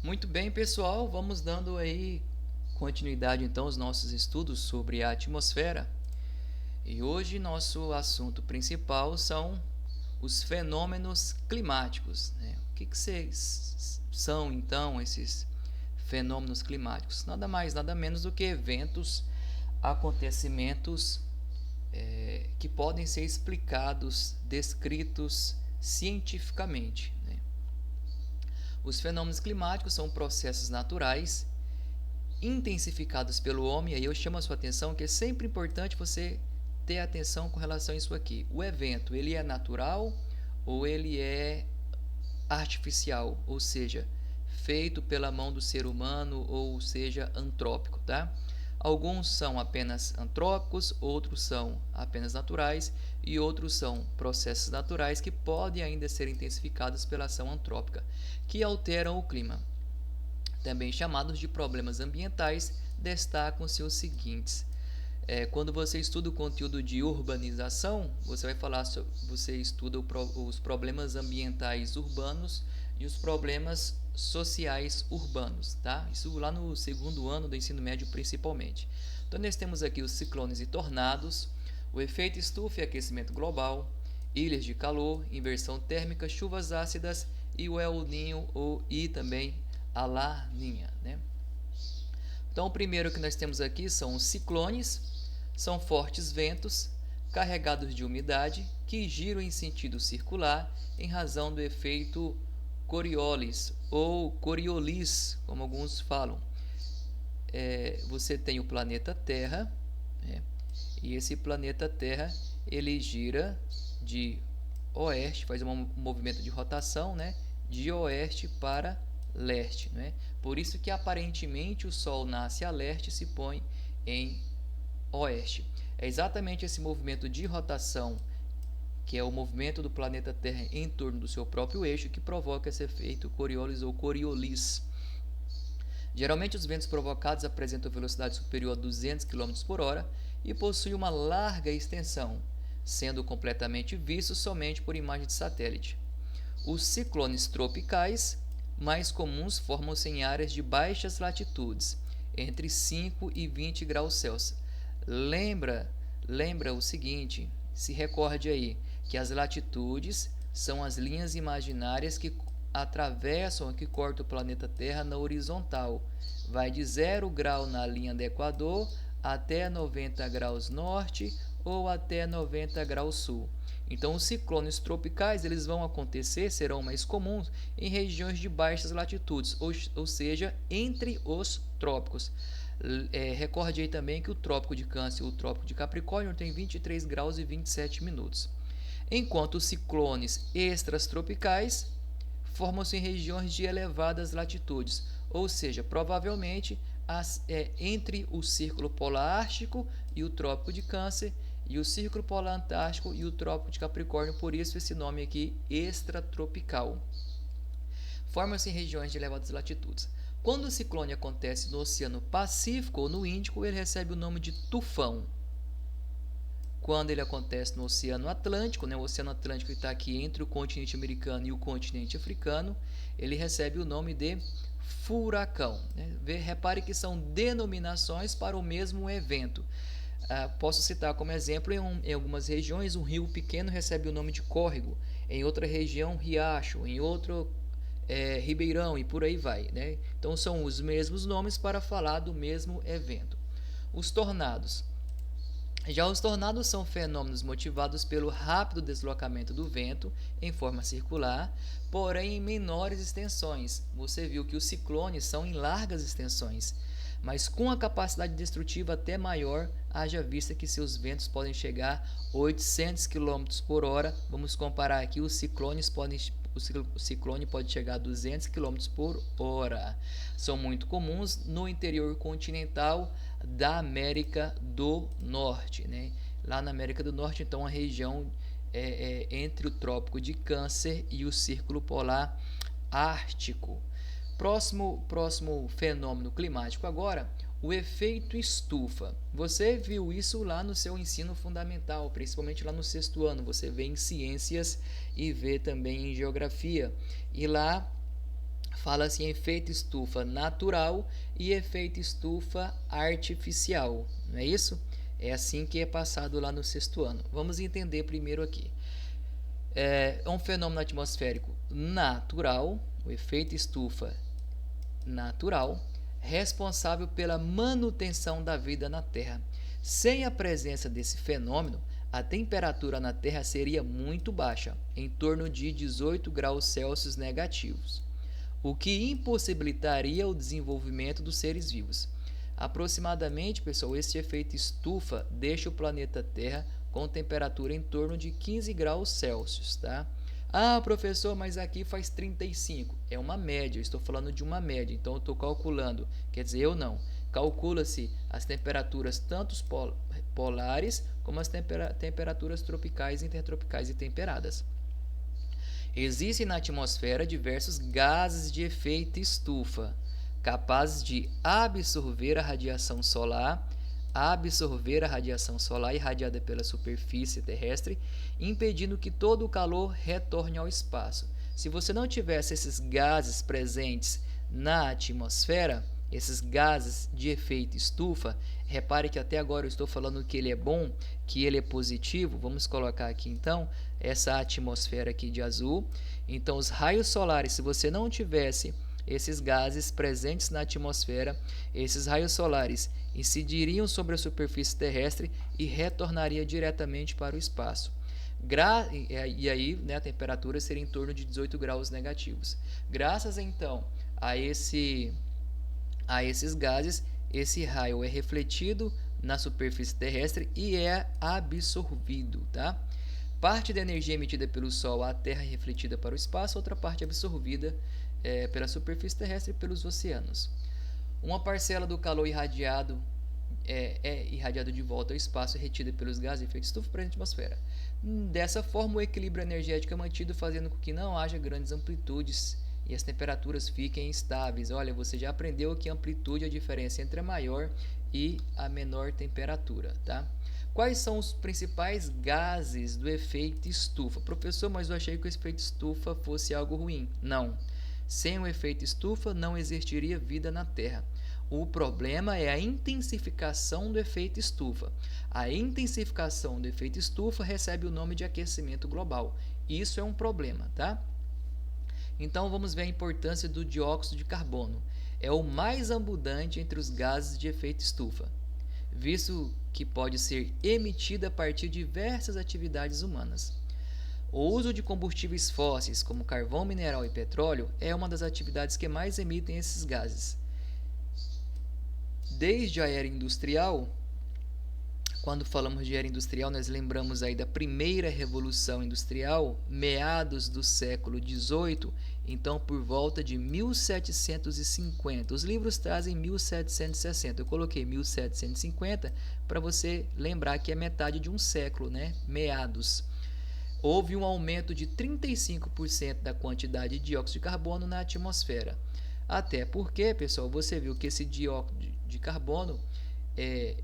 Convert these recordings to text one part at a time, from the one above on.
Muito bem, pessoal, vamos dando aí continuidade então aos nossos estudos sobre a atmosfera. E hoje nosso assunto principal são os fenômenos climáticos, né? O que são então esses fenômenos climáticos? Nada mais, nada menos do que eventos, acontecimentos que podem ser explicados, descritos cientificamente, né? Os fenômenos climáticos são processos naturais intensificados pelo homem. E aí eu chamo a sua atenção que é sempre importante você ter atenção com relação a isso aqui. O evento, ele é natural ou ele é artificial, ou seja, feito pela mão do ser humano, ou seja, antrópico, tá? Alguns são apenas antrópicos, outros são apenas naturais e outros são processos naturais que podem ainda ser intensificados pela ação antrópica, que alteram o clima. Também chamados de problemas ambientais, destacam-se os seguintes. Quando você estuda o conteúdo de urbanização, você estuda os problemas ambientais urbanos e os problemas sociais urbanos, tá? Isso lá no segundo ano do ensino médio principalmente. Então nós temos aqui os ciclones e tornados, o efeito estufa e aquecimento global, ilhas de calor, inversão térmica, chuvas ácidas e o El Ninho e também a Laninha, né? Então, o primeiro que nós temos aqui são os ciclones, são fortes ventos carregados de umidade que giram em sentido circular em razão do efeito Coriolis ou Coriolis, como alguns falam. Você tem o planeta Terra, né? E esse planeta Terra ele gira de oeste, faz um movimento de rotação, né? De oeste para leste, né? Por isso que aparentemente o Sol nasce a leste e se põe em oeste. É exatamente esse movimento de rotação, que é o movimento do planeta Terra em torno do seu próprio eixo, que provoca esse efeito Coriolis ou Coriolis. Geralmente os ventos provocados apresentam velocidade superior a 200 km por hora e possuem uma larga extensão, sendo completamente vistos somente por imagem de satélite. Os ciclones tropicais mais comuns formam-se em áreas de baixas latitudes, entre 5 e 20 graus Celsius. Lembra o seguinte, se recorde aí, que as latitudes são as linhas imaginárias que atravessam, que cortam o planeta Terra na horizontal. Vai de 0 grau na linha do Equador até 90 graus norte ou até 90 graus sul. Então, os ciclones tropicais eles vão acontecer, serão mais comuns em regiões de baixas latitudes, ou seja, entre os trópicos. Recorde aí também que o trópico de Câncer e o trópico de Capricórnio tem 23 graus e 27 minutos. Enquanto os ciclones extratropicais formam-se em regiões de elevadas latitudes, ou seja, provavelmente entre o Círculo Polar Ártico e o Trópico de Câncer e o Círculo Polar Antártico e o Trópico de Capricórnio, por isso esse nome aqui extratropical. Forma-se em regiões de elevadas latitudes. Quando o ciclone acontece no Oceano Pacífico ou no Índico, ele recebe o nome de tufão. Quando ele acontece no Oceano Atlântico, né, o Oceano Atlântico está aqui entre o continente americano e o continente africano, ele recebe o nome de furacão, né? Repare que são denominações para o mesmo evento. Posso citar como exemplo, em algumas regiões, um rio pequeno recebe o nome de córrego, em outra região, riacho, em outro, ribeirão, e por aí vai, né? Então, são os mesmos nomes para falar do mesmo evento. Os tornados. Já os tornados são fenômenos motivados pelo rápido deslocamento do vento em forma circular, porém em menores extensões. Você viu que os ciclones são em largas extensões, mas com a capacidade destrutiva até maior, haja vista que seus ventos podem chegar a 800 km por hora. Vamos comparar aqui, o ciclone pode chegar a 200 km por hora. São muito comuns no interior continental da América do Norte, né? Lá na América do Norte, então, a região entre o Trópico de Câncer e o Círculo Polar Ártico. Próximo fenômeno climático agora, o efeito estufa. Você viu isso lá no seu ensino fundamental, principalmente lá no sexto ano. Você vê em ciências e vê também em geografia. E lá Fala-se em efeito estufa natural e efeito estufa artificial, não é isso? É assim que é passado lá no sexto ano. Vamos entender primeiro aqui. É um fenômeno atmosférico natural, o efeito estufa natural, responsável pela manutenção da vida na Terra. Sem a presença desse fenômeno, a temperatura na Terra seria muito baixa, em torno de 18 graus Celsius negativos, o que impossibilitaria o desenvolvimento dos seres vivos. Aproximadamente, pessoal, esse efeito estufa deixa o planeta Terra com temperatura em torno de 15 graus Celsius, tá? Ah, professor, mas aqui faz 35. É uma média, eu estou falando de uma média, então eu estou calculando. Quer dizer, eu não. Calcula-se as temperaturas tanto polares como as temperaturas tropicais, intertropicais e temperadas. Existem na atmosfera diversos gases de efeito estufa, capazes de absorver a radiação solar irradiada pela superfície terrestre, impedindo que todo o calor retorne ao espaço. Se você não tivesse esses gases presentes na atmosfera, esses gases de efeito estufa, repare que até agora eu estou falando que ele é bom, que ele é positivo. Vamos colocar aqui então essa atmosfera aqui de azul. Então os raios solares, se você não tivesse esses gases presentes na atmosfera, esses raios solares incidiriam sobre a superfície terrestre e retornaria diretamente para o espaço. E aí, né, a temperatura seria em torno de 18 graus negativos. Graças então a esses gases, esse raio é refletido na superfície terrestre e é absorvido, tá? Parte da energia emitida pelo Sol à Terra é refletida para o espaço, outra parte é absorvida pela superfície terrestre e pelos oceanos. Uma parcela do calor irradiado é irradiado de volta ao espaço e retida pelos gases de efeito estufa para a atmosfera. Dessa forma, o equilíbrio energético é mantido, fazendo com que não haja grandes amplitudes e as temperaturas fiquem estáveis. Olha, você já aprendeu que a amplitude é a diferença entre a maior e a menor temperatura, tá? Quais são os principais gases do efeito estufa? Professor, mas eu achei que o efeito estufa fosse algo ruim. Não. Sem o efeito estufa, não existiria vida na Terra. O problema é a intensificação do efeito estufa. A intensificação do efeito estufa recebe o nome de aquecimento global. Isso é um problema, tá? Então vamos ver a importância do dióxido de carbono. É o mais abundante entre os gases de efeito estufa, visto que pode ser emitido a partir de diversas atividades humanas. O uso de combustíveis fósseis, como carvão mineral e petróleo, é uma das atividades que mais emitem esses gases. Desde a era industrial, quando falamos de era industrial, nós lembramos aí da primeira revolução industrial, meados do século XVIII, então por volta de 1750. Os livros trazem 1760, eu coloquei 1750 para você lembrar que é metade de um século, né? Meados. Houve um aumento de 35% da quantidade de dióxido de carbono na atmosfera. Até porque, pessoal, você viu que esse dióxido de carbono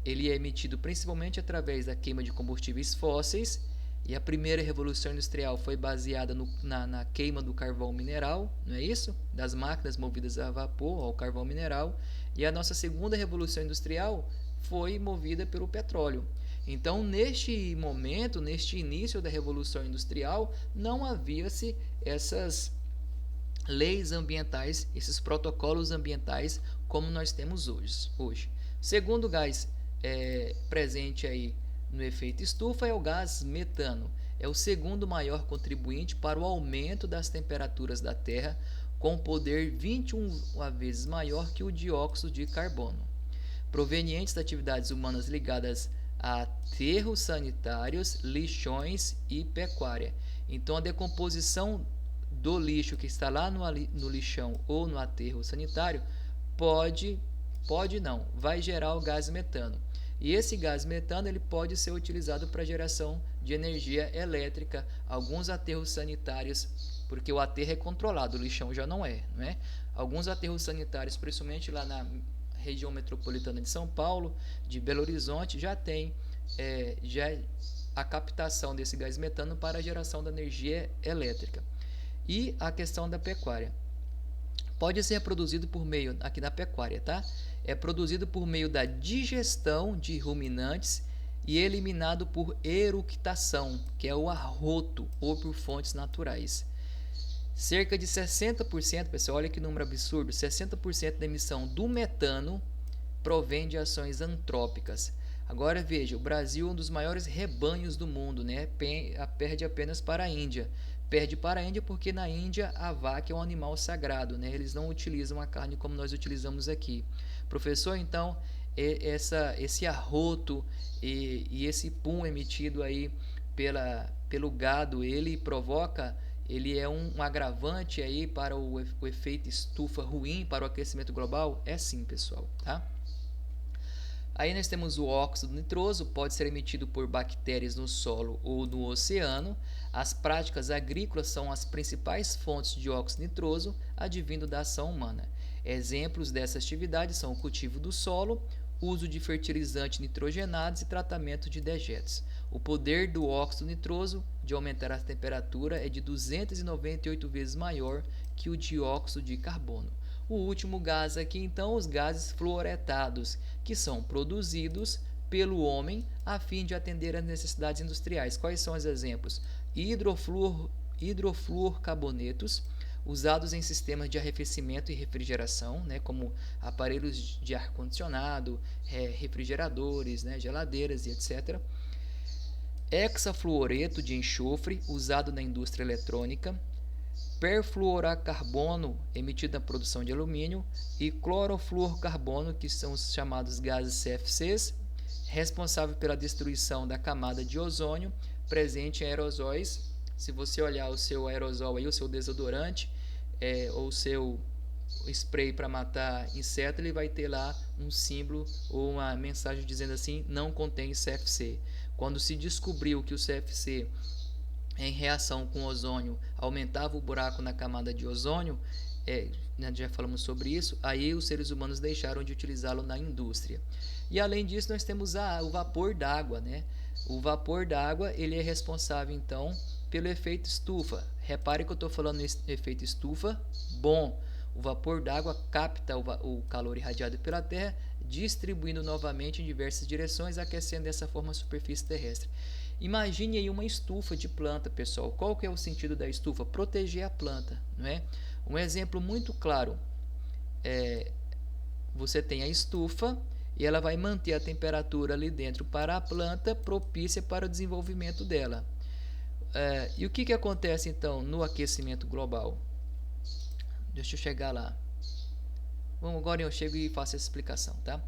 ele é emitido principalmente através da queima de combustíveis fósseis, e a primeira revolução industrial foi baseada na queima do carvão mineral, não é isso? Das máquinas movidas a vapor ao carvão mineral, e a nossa segunda revolução industrial foi movida pelo petróleo. Então, neste momento, neste início da revolução industrial, não havia-se essas leis ambientais, esses protocolos ambientais como nós temos hoje. Segundo gás presente aí no efeito estufa é o gás metano. É o segundo maior contribuinte para o aumento das temperaturas da Terra, com poder 21 vezes maior que o dióxido de carbono, provenientes de atividades humanas ligadas a aterros sanitários, lixões e pecuária. Então, a decomposição do lixo que está lá no lixão ou no aterro sanitário vai gerar o gás metano. E esse gás metano ele pode ser utilizado para geração de energia elétrica. Alguns aterros sanitários, porque o aterro é controlado, o lixão já não é, não é? Alguns aterros sanitários, principalmente lá na região metropolitana de São Paulo, de Belo Horizonte, já tem a captação desse gás metano para a geração da energia elétrica. E a questão da pecuária. Pode ser produzido por meio, aqui da pecuária, tá? É produzido por meio da digestão de ruminantes e eliminado por eructação, que é o arroto, ou por fontes naturais. Cerca de 60%, pessoal, olha que número absurdo, 60% da emissão do metano provém de ações antrópicas. Agora veja, o Brasil é um dos maiores rebanhos do mundo, né? Perde apenas para a Índia. Perde para a Índia porque na Índia a vaca é um animal sagrado, né? Eles não utilizam a carne como nós utilizamos aqui. Professor, então, esse arroto e esse pum emitido aí pelo gado, ele é um agravante aí para o efeito estufa ruim para o aquecimento global? É sim, pessoal, tá? Aí nós temos o óxido nitroso, pode ser emitido por bactérias no solo ou no oceano. As práticas agrícolas são as principais fontes de óxido nitroso advindo da ação humana. Exemplos dessa atividade são o cultivo do solo, uso de fertilizantes nitrogenados e tratamento de dejetos. O poder do óxido nitroso de aumentar a temperatura é de 298 vezes maior que o dióxido de carbono. O último gás aqui, então, os gases fluoretados, que são produzidos pelo homem a fim de atender às necessidades industriais. Quais são os exemplos? Hidrofluorcarbonetos, usados em sistemas de arrefecimento e refrigeração, né, como aparelhos de ar-condicionado, refrigeradores, né, geladeiras e etc. Hexafluoreto de enxofre, usado na indústria eletrônica. Perfluorocarbono, emitido na produção de alumínio, e clorofluorcarbono, que são os chamados gases CFCs, responsável pela destruição da camada de ozônio presente em aerosóis. Se você olhar o seu aerosol aí, o seu desodorante, ou o seu spray para matar inseto, ele vai ter lá um símbolo ou uma mensagem dizendo assim, não contém CFC. Quando se descobriu que o CFC em reação com ozônio aumentava o buraco na camada de ozônio, já falamos sobre isso, aí os seres humanos deixaram de utilizá-lo na indústria. E além disso nós temos o vapor d'água, né? O vapor d'água ele é responsável então pelo efeito estufa. Repare que eu estou falando em efeito estufa bom. O vapor d'água capta o calor irradiado pela Terra, distribuindo novamente em diversas direções, aquecendo dessa forma a superfície terrestre. Imagine aí uma estufa de planta, pessoal. Qual que é o sentido da estufa? Proteger a planta, não é? Um exemplo muito claro você tem a estufa e ela vai manter a temperatura ali dentro para a planta, propícia para o desenvolvimento dela. E o que acontece então no aquecimento global? Deixa eu chegar lá. Bom, agora eu chego e faço essa explicação, tá?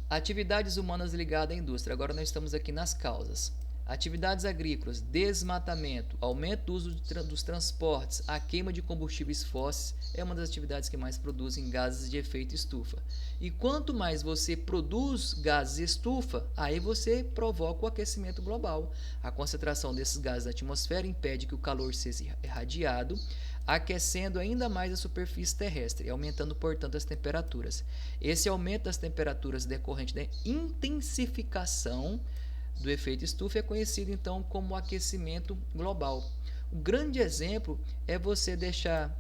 Atividades humanas ligadas à indústria. Agora nós estamos aqui nas causas. Atividades agrícolas, desmatamento, aumento do uso dos transportes, a queima de combustíveis fósseis é uma das atividades que mais produzem gases de efeito estufa. E quanto mais você produz gases de estufa, aí você provoca o aquecimento global. A concentração desses gases na atmosfera impede que o calor seja irradiado, aquecendo ainda mais a superfície terrestre, aumentando, portanto, as temperaturas. Esse aumento das temperaturas decorrente da intensificação do efeito estufa é conhecido, então, como aquecimento global. Um grande exemplo é você deixar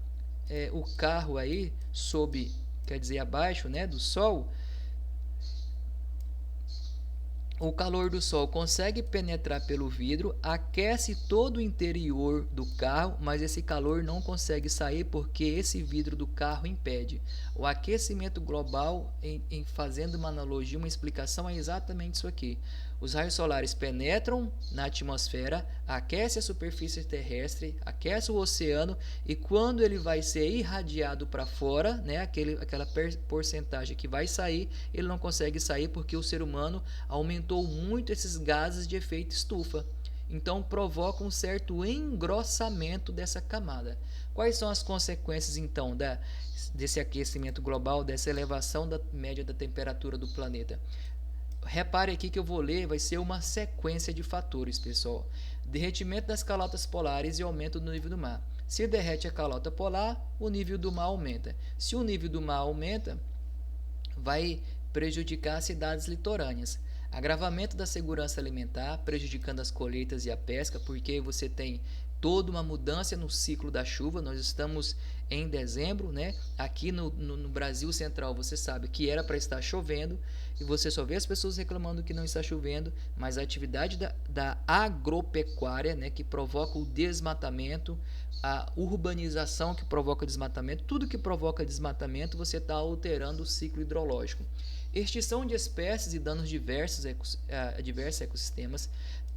o carro aí abaixo, né, do sol. O calor do sol consegue penetrar pelo vidro, aquece todo o interior do carro, mas esse calor não consegue sair porque esse vidro do carro impede. O aquecimento global, fazendo uma analogia, uma explicação, é exatamente isso aqui. Os raios solares penetram na atmosfera, aquece a superfície terrestre, aquece o oceano e quando ele vai ser irradiado para fora, né, aquela porcentagem que vai sair, ele não consegue sair porque o ser humano aumentou muito esses gases de efeito estufa. Então provoca um certo engrossamento dessa camada. Quais são as consequências então desse aquecimento global, dessa elevação da média da temperatura do planeta? Repare aqui que eu vou ler, vai ser uma sequência de fatores, pessoal. Derretimento das calotas polares e aumento do nível do mar. Se derrete a calota polar, o nível do mar aumenta. Se o nível do mar aumenta, vai prejudicar as cidades litorâneas. Agravamento da segurança alimentar, prejudicando as colheitas e a pesca, porque você tem toda uma mudança no ciclo da chuva. Nós estamos em dezembro, né? Aqui no Brasil Central, você sabe que era para estar chovendo e você só vê as pessoas reclamando que não está chovendo, mas a atividade da agropecuária, né, que provoca o desmatamento, a urbanização que provoca desmatamento, tudo que provoca desmatamento, você está alterando o ciclo hidrológico. Extinção de espécies e danos diversos a diversos ecossistemas,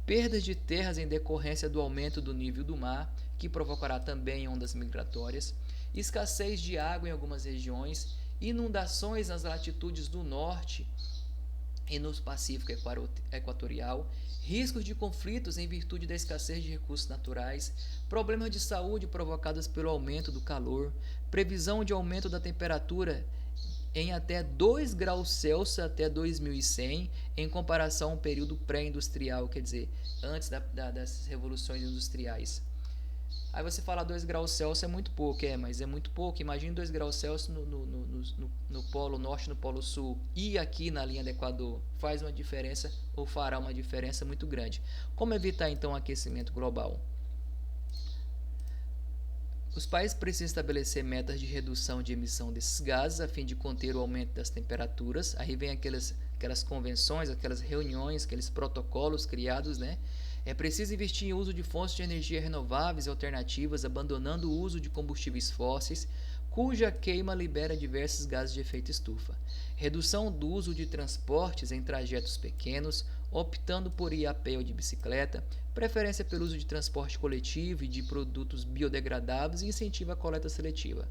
perdas de terras em decorrência do aumento do nível do mar, que provocará também ondas migratórias, escassez de água em algumas regiões, inundações nas latitudes do norte e no Pacífico Equatorial, riscos de conflitos em virtude da escassez de recursos naturais, problemas de saúde provocados pelo aumento do calor, previsão de aumento da temperatura em até 2 graus Celsius até 2100, em comparação ao período pré-industrial, quer dizer, antes das revoluções industriais. Aí você fala 2 graus Celsius é muito pouco, mas é muito pouco. Imagine 2 graus Celsius no Polo Norte, no Polo Sul e aqui na linha do Equador. Faz uma diferença ou fará uma diferença muito grande. Como evitar então o aquecimento global? Os países precisam estabelecer metas de redução de emissão desses gases a fim de conter o aumento das temperaturas. Aí vem aquelas convenções, aquelas reuniões, aqueles protocolos criados, né? É preciso investir em uso de fontes de energia renováveis e alternativas, abandonando o uso de combustíveis fósseis, cuja queima libera diversos gases de efeito estufa. Redução do uso de transportes em trajetos pequenos, optando por ir a pé ou de bicicleta, preferência pelo uso de transporte coletivo e de produtos biodegradáveis e incentivo à coleta seletiva.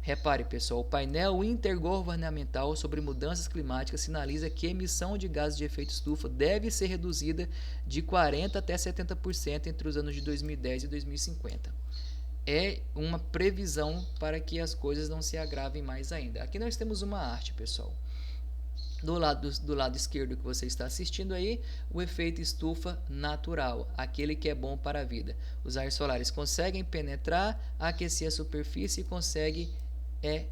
Repare, pessoal, o painel intergovernamental sobre mudanças climáticas sinaliza que a emissão de gases de efeito estufa deve ser reduzida de 40% até 70% entre os anos de 2010 e 2050. É uma previsão para que as coisas não se agravem mais ainda. Aqui nós temos uma arte, pessoal. Do lado esquerdo que você está assistindo aí, o efeito estufa natural, aquele que é bom para a vida. Os raios solares conseguem penetrar, aquecer a superfície e conseguem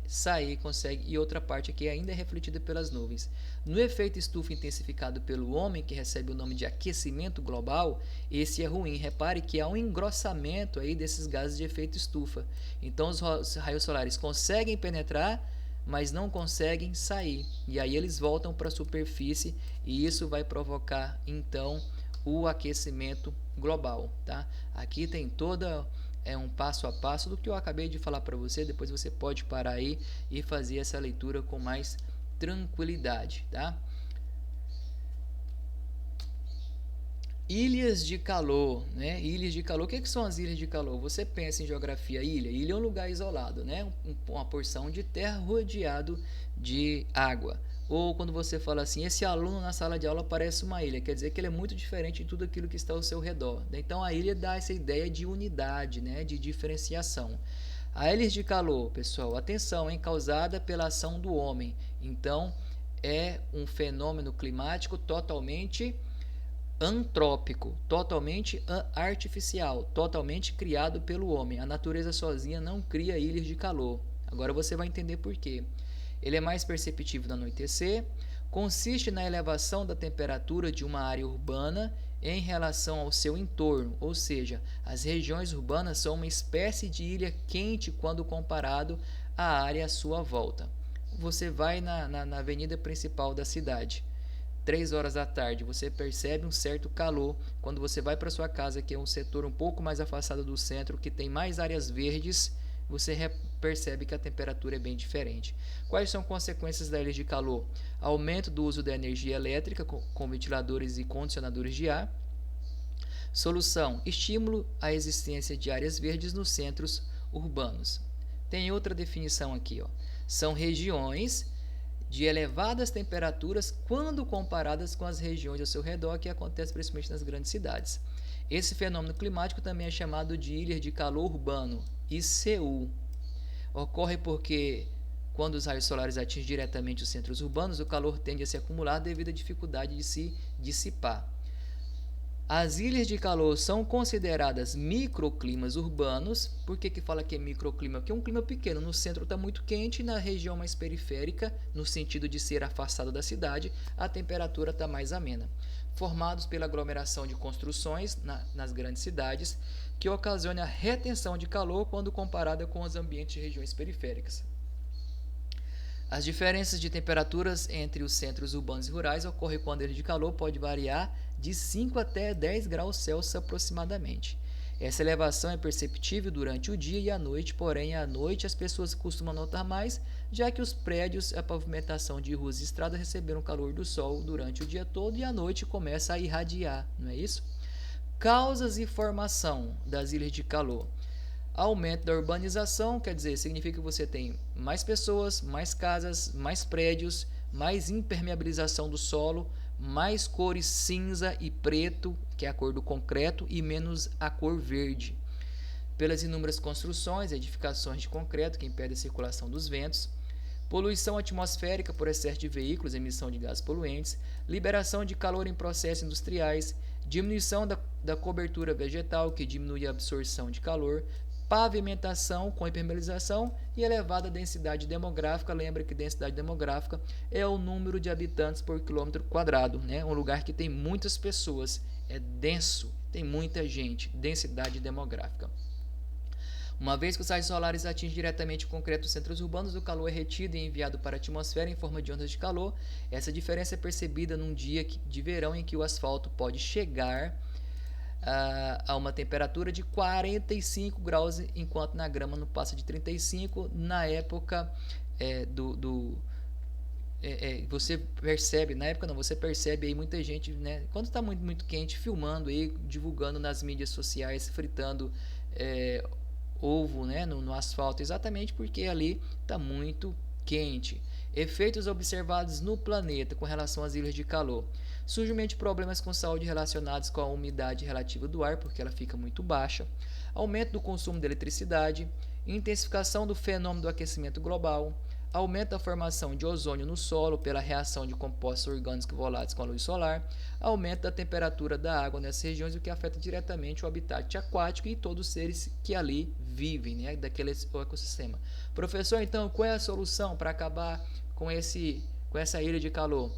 sair, e outra parte aqui ainda é refletida pelas nuvens. No efeito estufa intensificado pelo homem, que recebe o nome de aquecimento global, esse é ruim. Repare que há um engrossamento aí desses gases de efeito estufa. Então os raios solares conseguem penetrar, mas não conseguem sair. E aí eles voltam para a superfície e isso vai provocar então o aquecimento global, tá? Aqui tem toda um passo a passo do que eu acabei de falar para você. Depois você pode parar aí e fazer essa leitura com mais tranquilidade, tá? Ilhas de calor, né? Ilhas de calor. O que são as ilhas de calor? Você pensa em geografia, ilha. Ilha é um lugar isolado, né? Uma porção de terra rodeado de água. Ou quando você fala assim, esse aluno na sala de aula parece uma ilha, quer dizer que ele é muito diferente de tudo aquilo que está ao seu redor. Então a ilha dá essa ideia de unidade, né? De diferenciação. A ilhas de calor, pessoal, atenção, é causada pela ação do homem. Então é um fenômeno climático totalmente antrópico, totalmente artificial, totalmente criado pelo homem. A natureza sozinha não cria ilhas de calor. Agora você vai entender por quê. Ele é mais perceptível no anoitecer, consiste na elevação da temperatura de uma área urbana em relação ao seu entorno, ou seja, as regiões urbanas são uma espécie de ilha quente quando comparado à área à sua volta. Você vai na avenida principal da cidade, 3 horas da tarde, você percebe um certo calor. Quando você vai para sua casa, que é um setor um pouco mais afastado do centro, que tem mais áreas verdes, você percebe que a temperatura é bem diferente. Quais são consequências da ilha de calor? Aumento do uso da energia elétrica com ventiladores e condicionadores de ar. Solução: estímulo à existência de áreas verdes nos centros urbanos. Tem outra definição aqui, ó. São regiões de elevadas temperaturas quando comparadas com as regiões ao seu redor, que acontece principalmente nas grandes cidades. Esse fenômeno climático também é chamado de ilhas de calor urbano, ICU. Ocorre porque quando os raios solares atingem diretamente os centros urbanos, o calor tende a se acumular devido à dificuldade de se dissipar. As ilhas de calor são consideradas microclimas urbanos. Por que fala que é microclima? Porque é um clima pequeno. No centro está muito quente, na região mais periférica, no sentido de ser afastado da cidade, a temperatura está mais amena. Formados pela aglomeração de construções nas grandes cidades, que ocasiona a retenção de calor quando comparada com os ambientes de regiões periféricas. As diferenças de temperaturas entre os centros urbanos e rurais ocorrem quando a ilha de calor pode variar de 5 até 10 graus Celsius aproximadamente. Essa elevação é perceptível durante o dia e a noite, porém à noite as pessoas costumam notar mais, já que os prédios, a pavimentação de ruas e estradas receberam calor do sol durante o dia todo e à noite começa a irradiar, não é isso? Causas e formação das ilhas de calor. Aumento da urbanização, quer dizer, significa que você tem mais pessoas, mais casas, mais prédios, mais impermeabilização do solo, mais cores cinza e preto, que é a cor do concreto, e menos a cor verde. Pelas inúmeras construções e edificações de concreto que impedem a circulação dos ventos, poluição atmosférica por excesso de veículos, emissão de gases poluentes, liberação de calor em processos industriais, diminuição da cobertura vegetal, que diminui a absorção de calor, pavimentação com impermeabilização e elevada densidade demográfica. Lembra que densidade demográfica é o número de habitantes por quilômetro quadrado, né? Um lugar que tem muitas pessoas, é denso, tem muita gente, densidade demográfica. Uma vez que os raios solares atingem diretamente o concreto dos centros urbanos, o calor é retido e enviado para a atmosfera em forma de ondas de calor. Essa diferença é percebida num dia de verão em que o asfalto pode chegar a uma temperatura de 45 graus, enquanto na grama não passa de 35. Na época você percebe, na época não, você percebe aí muita gente, né, quando está muito, muito quente, filmando aí, divulgando nas mídias sociais, fritando ovo, né, no asfalto, exatamente porque ali está muito quente. Efeitos observados no planeta com relação às ilhas de calor. Surgimento de problemas com saúde relacionados com a umidade relativa do ar, porque ela fica muito baixa. Aumento do consumo de eletricidade. Intensificação do fenômeno do aquecimento global. Aumento da formação de ozônio no solo pela reação de compostos orgânicos voláteis com a luz solar. Aumento da temperatura da água nessas regiões, o que afeta diretamente o habitat aquático e todos os seres que ali vivem, né, daquele ecossistema. Professor, então, qual é a solução para acabar com essa ilha de calor?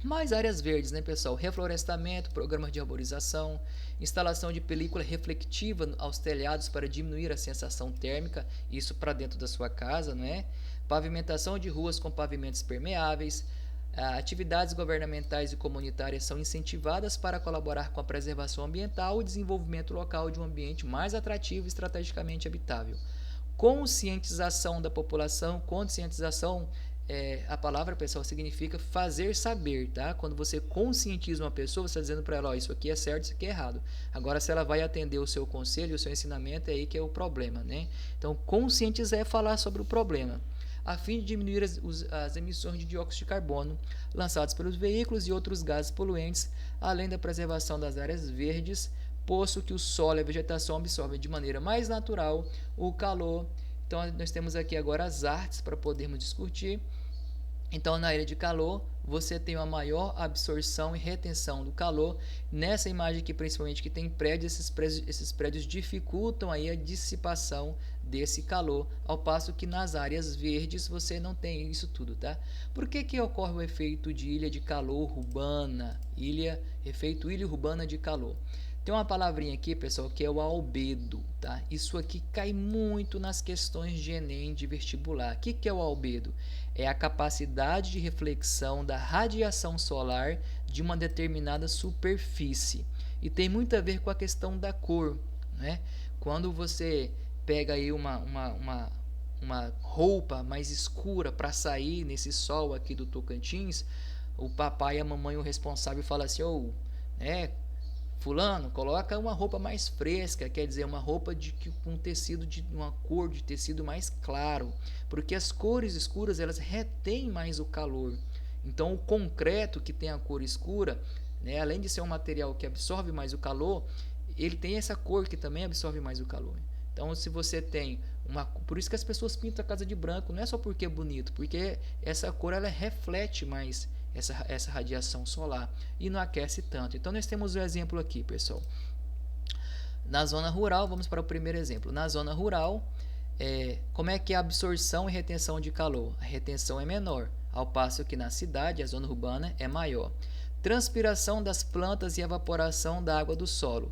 Mais áreas verdes, né, pessoal? Reflorestamento, programas de arborização, instalação de película reflectiva aos telhados para diminuir a sensação térmica, isso para dentro da sua casa, não é? Pavimentação de ruas com pavimentos permeáveis. Atividades governamentais e comunitárias são incentivadas para colaborar com a preservação ambiental e desenvolvimento local de um ambiente mais atrativo e estrategicamente habitável. Conscientização da população, conscientização, a palavra, pessoal, significa fazer saber, tá? Quando você conscientiza uma pessoa, você está dizendo para ela, ó, isso aqui é certo, isso aqui é errado. Agora, se ela vai atender o seu conselho, o seu ensinamento, é aí que é o problema, né? Então, conscientizar é falar sobre o problema, a fim de diminuir as emissões de dióxido de carbono lançadas pelos veículos e outros gases poluentes, além da preservação das áreas verdes, posto que o solo e a vegetação absorvem de maneira mais natural o calor. Então, nós temos aqui agora as artes para podermos discutir. Então, na ilha de calor, você tem uma maior absorção e retenção do calor. Nessa imagem aqui, principalmente, que tem prédios, esses prédios dificultam aí a dissipação desse calor, ao passo que nas áreas verdes você não tem isso tudo, tá? Por que ocorre o efeito de ilha de calor urbana? Efeito ilha urbana de calor. Tem uma palavrinha aqui, pessoal, que é o albedo, tá? Isso aqui cai muito nas questões de Enem, de vestibular. O que é o albedo? É a capacidade de reflexão da radiação solar de uma determinada superfície. E tem muito a ver com a questão da cor, né? Quando você pega aí uma roupa mais escura para sair nesse sol aqui do Tocantins, o papai, a mamãe, o responsável fala assim, fulano, coloca uma roupa mais fresca, quer dizer, uma roupa com tecido de uma cor de tecido mais claro, porque as cores escuras elas retêm mais o calor. Então, o concreto que tem a cor escura, né, além de ser um material que absorve mais o calor, ele tem essa cor que também absorve mais o calor. Então, se você tem por isso que as pessoas pintam a casa de branco, não é só porque é bonito, porque essa cor ela reflete mais essa radiação solar e não aquece tanto. Então, nós temos um exemplo aqui, pessoal. Na zona rural, vamos para o primeiro exemplo. Na zona rural, como é que é a absorção e retenção de calor? A retenção é menor, ao passo que na cidade, a zona urbana, é maior. Transpiração das plantas e evaporação da água do solo.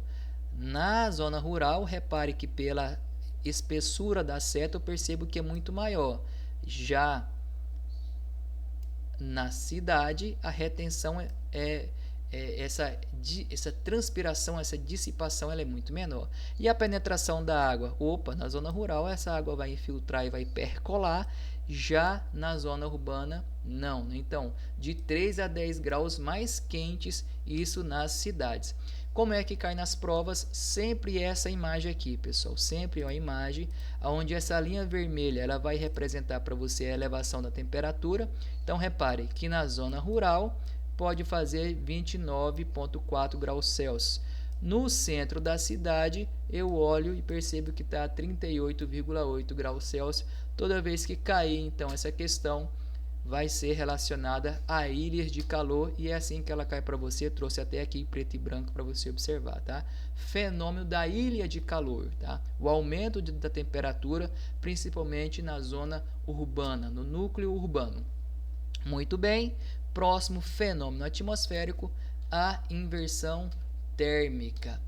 Na zona rural, repare que pela espessura da seta eu percebo que é muito maior. Já na cidade, a retenção essa transpiração, essa dissipação, ela é muito menor. E a penetração da água? Opa, na zona rural essa água vai infiltrar e vai percolar, já na zona urbana não. Então, de 3 a 10 graus mais quentes, isso nas cidades. Como é que cai nas provas? Sempre essa imagem aqui, pessoal. Sempre uma imagem onde essa linha vermelha ela vai representar para você a elevação da temperatura. Então, repare que na zona rural pode fazer 29,4 graus Celsius. No centro da cidade, eu olho e percebo que está a 38,8 graus Celsius. Toda vez que cair, então, essa questão vai ser relacionada a ilhas de calor, e é assim que ela cai para você. Eu trouxe até aqui preto e branco para você observar, tá? Fenômeno da ilha de calor, tá? O aumento da temperatura, principalmente na zona urbana, no núcleo urbano. Muito bem, próximo fenômeno atmosférico, a inversão térmica.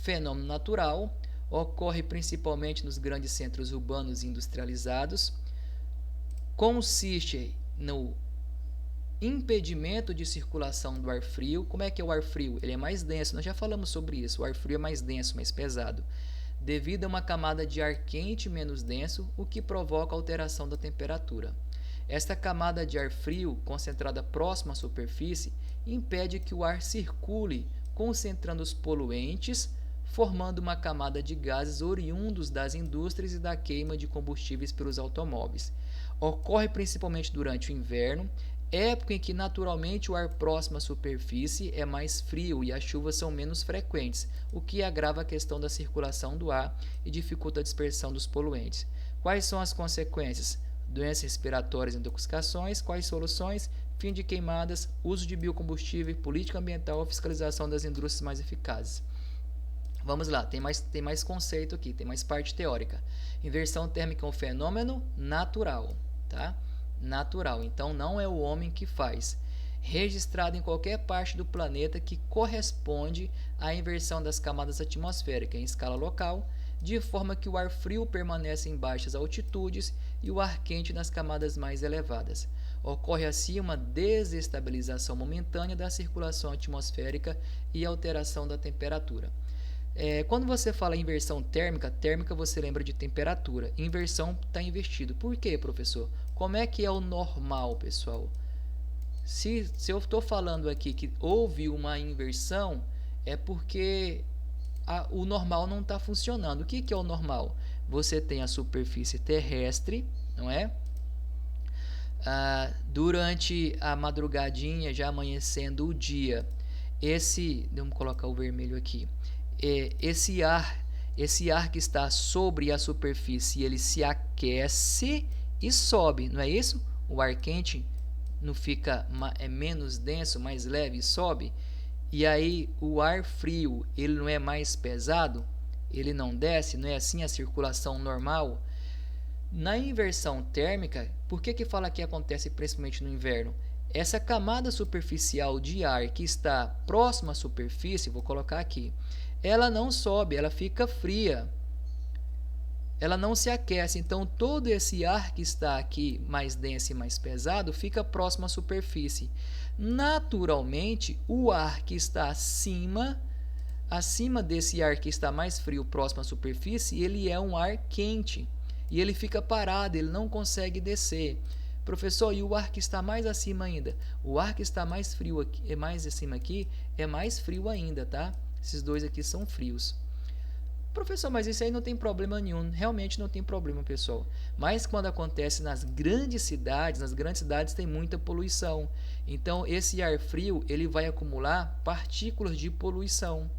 Fenômeno natural, ocorre principalmente nos grandes centros urbanos industrializados, consiste no impedimento de circulação do ar frio. Como é que é o ar frio? Ele é mais denso, nós já falamos sobre isso. O ar frio é mais denso, mais pesado, devido a uma camada de ar quente menos denso, o que provoca alteração da temperatura. Esta camada de ar frio, concentrada próxima à superfície, impede que o ar circule, concentrando os poluentes, formando uma camada de gases oriundos das indústrias e da queima de combustíveis pelos automóveis. Ocorre principalmente durante o inverno, época em que naturalmente o ar próximo à superfície é mais frio e as chuvas são menos frequentes, o que agrava a questão da circulação do ar e dificulta a dispersão dos poluentes. Quais são as consequências? Doenças respiratórias e intoxicações. Quais soluções? Fim de queimadas, uso de biocombustível, política ambiental, fiscalização das indústrias mais eficazes. Vamos lá, tem mais conceito aqui, tem mais parte teórica. Inversão térmica é um fenômeno natural, tá? Natural, então não é o homem que faz. Registrado em qualquer parte do planeta, que corresponde à inversão das camadas atmosféricas em escala local, de forma que o ar frio permanece em baixas altitudes e o ar quente nas camadas mais elevadas. Ocorre assim uma desestabilização momentânea da circulação atmosférica e alteração da temperatura. Quando você fala em inversão térmica você lembra de temperatura. Inversão está invertido. Por quê, professor? Como é que é o normal, pessoal? Se eu estou falando aqui que houve uma inversão, é porque o normal não está funcionando. O que é o normal? Você tem a superfície terrestre, não é? Durante a madrugadinha, já amanhecendo o dia, vamos colocar o vermelho aqui. Esse ar que está sobre a superfície, ele se aquece e sobe, não é isso? O ar quente não fica menos denso, mais leve e sobe. E aí o ar frio, ele não é mais pesado, ele não desce, não é assim a circulação normal. Na inversão térmica, por que fala que acontece principalmente no inverno? Essa camada superficial de ar que está próxima à superfície, vou colocar aqui, ela não sobe, ela fica fria. Ela não se aquece, então todo esse ar que está aqui mais denso e mais pesado fica próximo à superfície. Naturalmente, o ar que está acima desse ar que está mais frio próximo à superfície, ele é um ar quente e ele fica parado, ele não consegue descer. Professor, e o ar que está mais acima ainda? O ar que está mais frio aqui, mais acima aqui, é mais frio ainda, tá? Esses dois aqui são frios. Professor, mas isso aí não tem problema nenhum. Realmente não tem problema, pessoal. Mas quando acontece nas grandes cidades tem muita poluição. Então, esse ar frio, ele vai acumular partículas de poluição.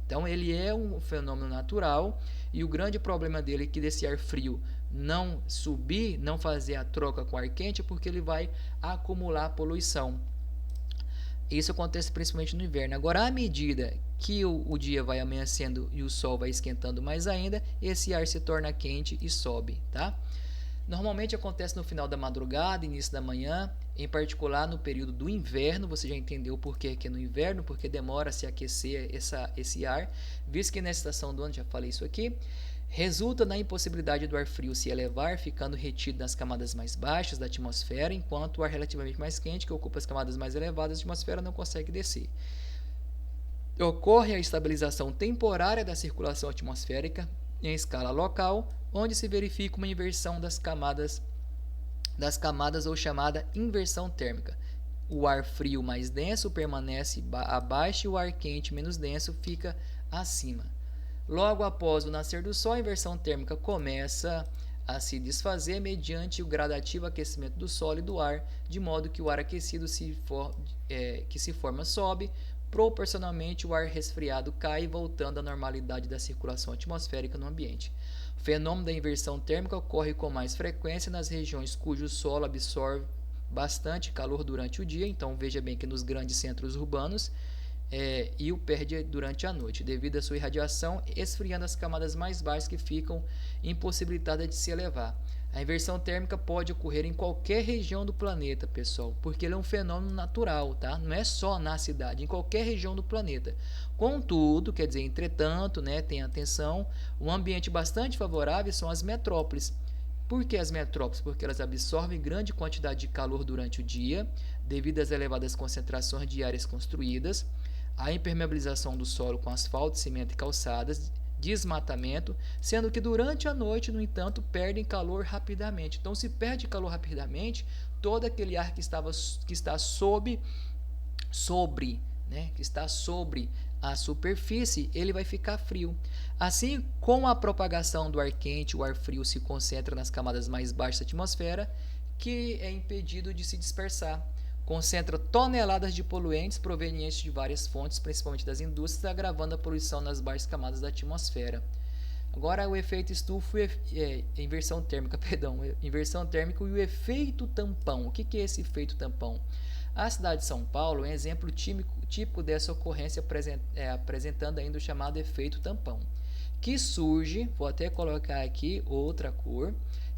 Então, ele é um fenômeno natural e o grande problema dele é que desse ar frio não subir, não fazer a troca com ar quente, porque ele vai acumular poluição. Isso acontece principalmente no inverno. Agora, à medida que o dia vai amanhecendo e o sol vai esquentando mais ainda, esse ar se torna quente e sobe, tá? Normalmente acontece no final da madrugada, início da manhã, em particular no período do inverno. Você já entendeu por que é no inverno, porque demora a se aquecer esse ar, visto que na estação do ano, já falei isso aqui, resulta na impossibilidade do ar frio se elevar, ficando retido nas camadas mais baixas da atmosfera, enquanto o ar relativamente mais quente, que ocupa as camadas mais elevadas da atmosfera, não consegue descer. Ocorre a estabilização temporária da circulação atmosférica em escala local, onde se verifica uma inversão das camadas ou chamada inversão térmica. O ar frio mais denso permanece abaixo e o ar quente menos denso fica acima. Logo após o nascer do sol, a inversão térmica começa a se desfazer mediante o gradativo aquecimento do solo e do ar, de modo que o ar aquecido que se forma sobe, proporcionalmente o ar resfriado cai, voltando à normalidade da circulação atmosférica no ambiente. O fenômeno da inversão térmica ocorre com mais frequência nas regiões cujo solo absorve bastante calor durante o dia, então veja bem que nos grandes centros urbanos, e o perde durante a noite, devido à sua irradiação, esfriando as camadas mais baixas que ficam impossibilitadas de se elevar. A inversão térmica pode ocorrer em qualquer região do planeta, pessoal, porque ele é um fenômeno natural, tá? Não é só na cidade, em qualquer região do planeta. Contudo, quer dizer, entretanto, né, tenha atenção, um ambiente bastante favorável são as metrópoles. Por que as metrópoles? Porque elas absorvem grande quantidade de calor durante o dia, devido às elevadas concentrações de áreas construídas, a impermeabilização do solo com asfalto, cimento e calçadas, desmatamento, sendo que durante a noite, no entanto, perdem calor rapidamente. Então, se perde calor rapidamente, todo aquele ar que está sobre a superfície, ele vai ficar frio. Assim, com a propagação do ar quente, o ar frio se concentra nas camadas mais baixas da atmosfera, que é impedido de se dispersar. Concentra toneladas de poluentes provenientes de várias fontes, principalmente das indústrias, agravando a poluição nas baixas camadas da atmosfera. Agora, o efeito estufa inversão térmica, inversão térmica e o efeito tampão. O que é esse efeito tampão? A cidade de São Paulo é um exemplo típico dessa ocorrência, apresentando ainda o chamado efeito tampão, que surge, vou até colocar aqui outra cor,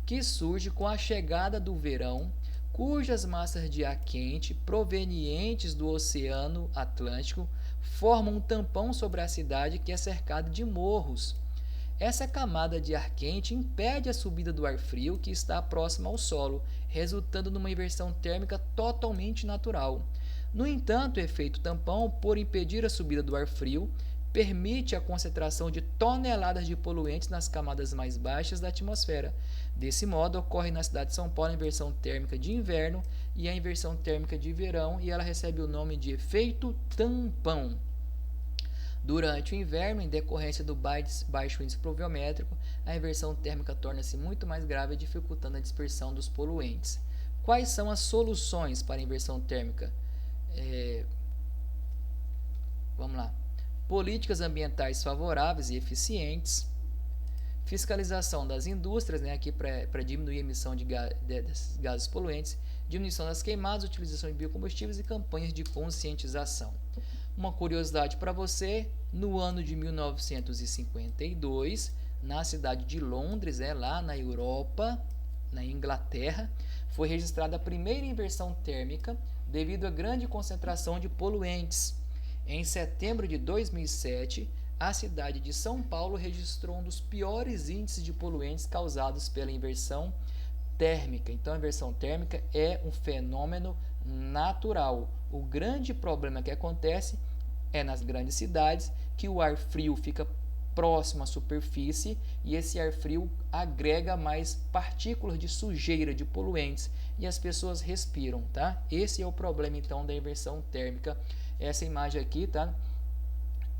que surge com a chegada do verão, cujas massas de ar quente provenientes do Oceano Atlântico formam um tampão sobre a cidade que é cercada de morros. Essa camada de ar quente impede a subida do ar frio que está próximo ao solo, resultando numa inversão térmica totalmente natural. No entanto, o efeito tampão, por impedir a subida do ar frio, permite a concentração de toneladas de poluentes nas camadas mais baixas da atmosfera. Desse modo, ocorre na cidade de São Paulo a inversão térmica de inverno e a inversão térmica de verão, e ela recebe o nome de efeito tampão. Durante o inverno, em decorrência do baixo índice pluviométrico, a inversão térmica torna-se muito mais grave, dificultando a dispersão dos poluentes. Quais são as soluções para a inversão térmica? Vamos lá. Políticas ambientais favoráveis e eficientes, fiscalização das indústrias, né, aqui para diminuir a emissão de gases poluentes, diminuição das queimadas, utilização de biocombustíveis e campanhas de conscientização. Uma curiosidade para você, no ano de 1952, na cidade de Londres, lá na Europa, na Inglaterra, foi registrada a primeira inversão térmica devido à grande concentração de poluentes. Em setembro de 2007, a cidade de São Paulo registrou um dos piores índices de poluentes causados pela inversão térmica. Então, a inversão térmica é um fenômeno natural. O grande problema que acontece é nas grandes cidades, que o ar frio fica próximo à superfície e esse ar frio agrega mais partículas de sujeira, de poluentes, e as pessoas respiram, tá? Esse é o problema, então, da inversão térmica. Essa imagem aqui, tá?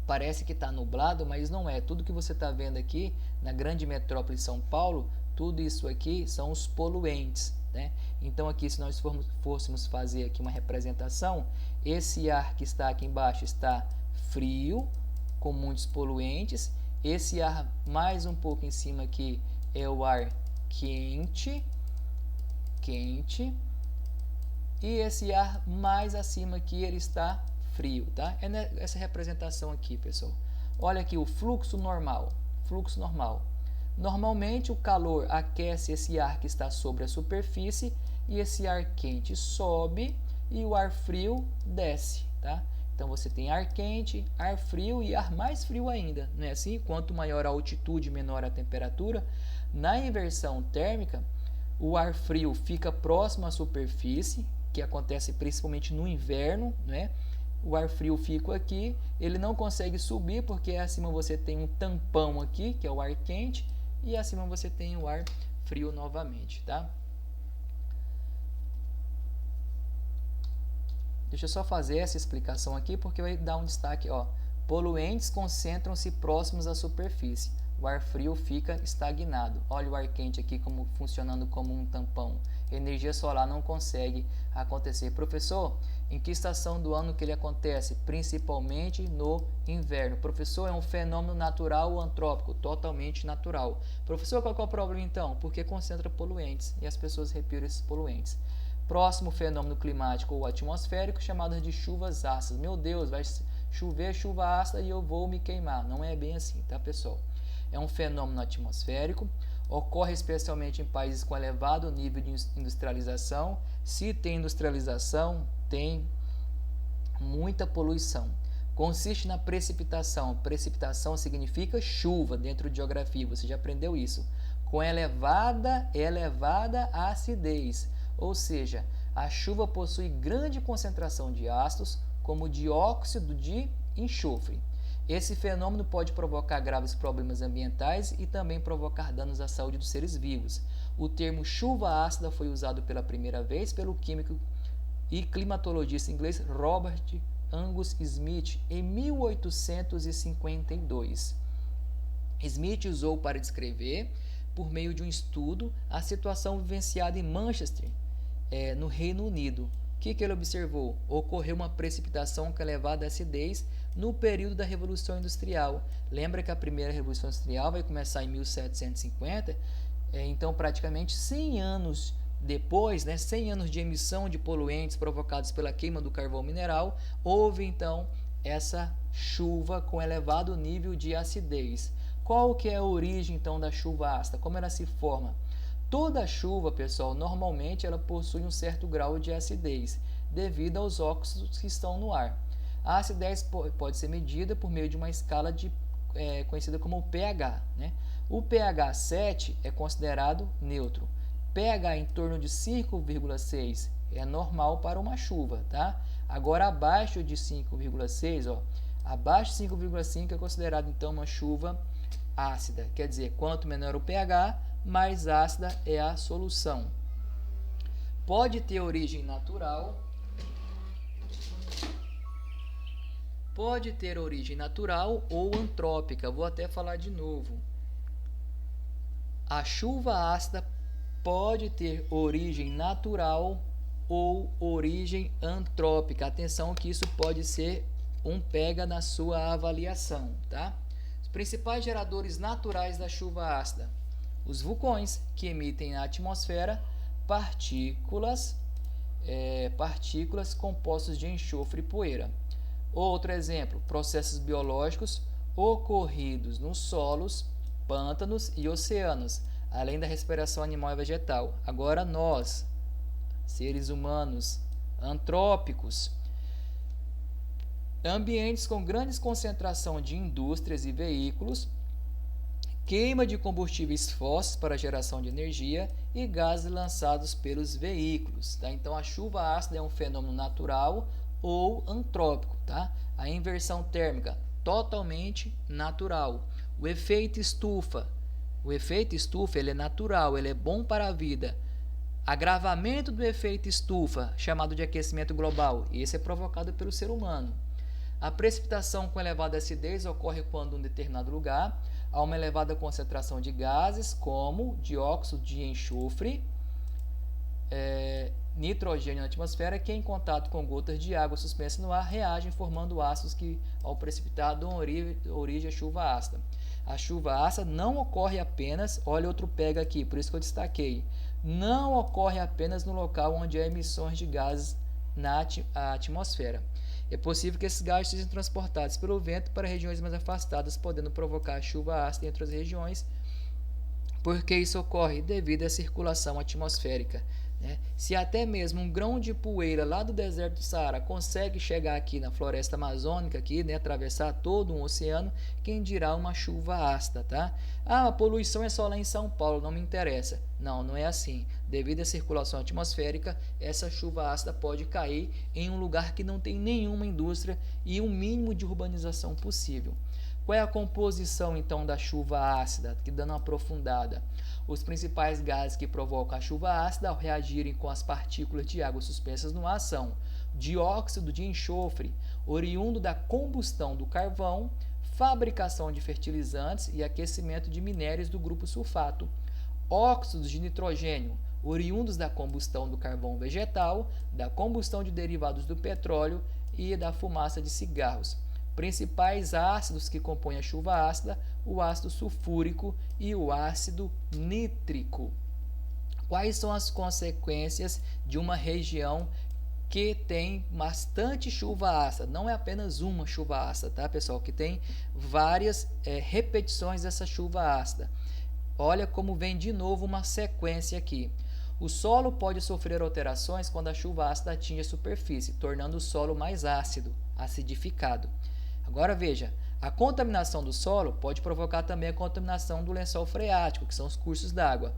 Parece que está nublado, mas não é. Tudo que você está vendo aqui na grande metrópole de São Paulo, tudo isso aqui são os poluentes, né? Então aqui, se nós fôssemos fazer aqui uma representação, esse ar que está aqui embaixo está frio, com muitos poluentes. Esse ar mais um pouco em cima aqui é o ar quente, e esse ar mais acima aqui ele está frio, tá? É essa representação aqui, pessoal. Olha aqui o fluxo normal. Normalmente o calor aquece esse ar que está sobre a superfície e esse ar quente sobe e o ar frio desce, tá? Então você tem ar quente, ar frio e ar mais frio ainda, não é assim? Quanto maior a altitude, menor a temperatura. Na inversão térmica, o ar frio fica próximo à superfície, que acontece principalmente no inverno, né? O ar frio fica aqui, ele não consegue subir porque acima você tem um tampão aqui, que é o ar quente, e acima você tem o ar frio novamente, tá? Deixa eu só fazer essa explicação aqui porque vai dar um destaque, ó. Poluentes concentram-se próximos à superfície. O ar frio fica estagnado. Olha o ar quente aqui como funcionando como um tampão. Energia solar não consegue acontecer. Professor, em que estação do ano que ele acontece? Principalmente no inverno. Professor, é um fenômeno natural ou antrópico? Totalmente natural. Professor, qual é o problema então? Porque concentra poluentes e as pessoas respiram esses poluentes. Próximo fenômeno climático ou atmosférico, chamado de chuvas ácidas. Meu Deus, vai chover chuva ácida e eu vou me queimar. Não é bem assim, tá, pessoal? É um fenômeno atmosférico, ocorre especialmente em países com elevado nível de industrialização. Se tem industrialização, tem muita poluição. Consiste na precipitação. Precipitação significa chuva dentro de geografia, você já aprendeu isso. Com elevada acidez. Ou seja, a chuva possui grande concentração de ácidos, como dióxido de enxofre. Esse fenômeno pode provocar graves problemas ambientais e também provocar danos à saúde dos seres vivos. O termo chuva ácida foi usado pela primeira vez pelo químico e climatologista inglês Robert Angus Smith em 1852. Smith usou para descrever, por meio de um estudo, a situação vivenciada em Manchester, no Reino Unido. O que ele observou? Ocorreu uma precipitação com elevada acidez no período da Revolução Industrial. Lembra que a primeira Revolução Industrial vai começar em 1750? Então, praticamente 100 anos depois, 100 anos de emissão de poluentes provocados pela queima do carvão mineral, houve então essa chuva com elevado nível de acidez. Qual que é a origem então da chuva ácida? Como ela se forma? Toda chuva, pessoal, normalmente ela possui um certo grau de acidez, devido aos óxidos que estão no ar. A acidez pode ser medida por meio de uma escala conhecida como pH. O pH 7 é considerado neutro. pH em torno de 5,6 é normal para uma chuva, tá? Agora, abaixo de 5,6, abaixo de 5,5 é considerado então uma chuva ácida. Quer dizer, quanto menor o pH, mais ácida é a solução. Pode ter origem natural. Pode ter origem natural ou antrópica. Vou até falar de novo. A chuva ácida pode ter origem natural ou origem antrópica. Atenção que isso pode ser um pega na sua avaliação, tá? Os principais geradores naturais da chuva ácida: os vulcões, que emitem na atmosfera partículas compostos de enxofre e poeira. Outro exemplo: processos biológicos ocorridos nos solos, pântanos e oceanos, além da respiração animal e vegetal. Agora nós, seres humanos antrópicos, ambientes com grande concentração de indústrias e veículos, queima de combustíveis fósseis para geração de energia e gases lançados pelos veículos. Tá? Então, a chuva ácida é um fenômeno natural ou antrópico. Tá? A inversão térmica, totalmente natural. O efeito estufa ele é natural, ele é bom para a vida. Agravamento do efeito estufa, chamado de aquecimento global, esse é provocado pelo ser humano. A precipitação com elevada acidez ocorre quando em um determinado lugar há uma elevada concentração de gases como dióxido de enxofre, nitrogênio na atmosfera, que em contato com gotas de água suspensa no ar reagem formando ácidos que, ao precipitar, dão origem à chuva ácida. A chuva ácida não ocorre apenas, olha outro pega aqui, por isso que eu destaquei, não ocorre apenas no local onde há emissões de gases na atmosfera. É possível que esses gases sejam transportados pelo vento para regiões mais afastadas, podendo provocar chuva ácida em outras regiões. Por que isso ocorre? Devido à circulação atmosférica. Né? Se até mesmo um grão de poeira lá do deserto do Saara consegue chegar aqui na floresta amazônica, aqui, né, atravessar todo um oceano, quem dirá uma chuva ácida, tá? Ah, a poluição é só lá em São Paulo, não me interessa. Não, não é assim. Devido à circulação atmosférica, essa chuva ácida pode cair em um lugar que não tem nenhuma indústria e um mínimo de urbanização possível. Qual é a composição então da chuva ácida? Aqui dando uma aprofundada. Os principais gases que provocam a chuva ácida ao reagirem com as partículas de água suspensas no ar são dióxido de enxofre, oriundo da combustão do carvão, fabricação de fertilizantes e aquecimento de minérios do grupo sulfato, óxidos de nitrogênio, oriundos da combustão do carvão vegetal, da combustão de derivados do petróleo e da fumaça de cigarros. Principais ácidos que compõem a chuva ácida, o ácido sulfúrico e o ácido nítrico. Quais são as consequências de uma região que tem bastante chuva ácida? Não é apenas uma chuva ácida, tá, pessoal? Que tem várias repetições dessa chuva ácida. Olha como vem de novo uma sequência aqui. O solo pode sofrer alterações quando a chuva ácida atinge a superfície, tornando o solo mais ácido, acidificado. Agora veja, a contaminação do solo pode provocar também a contaminação do lençol freático, que são os cursos d'água,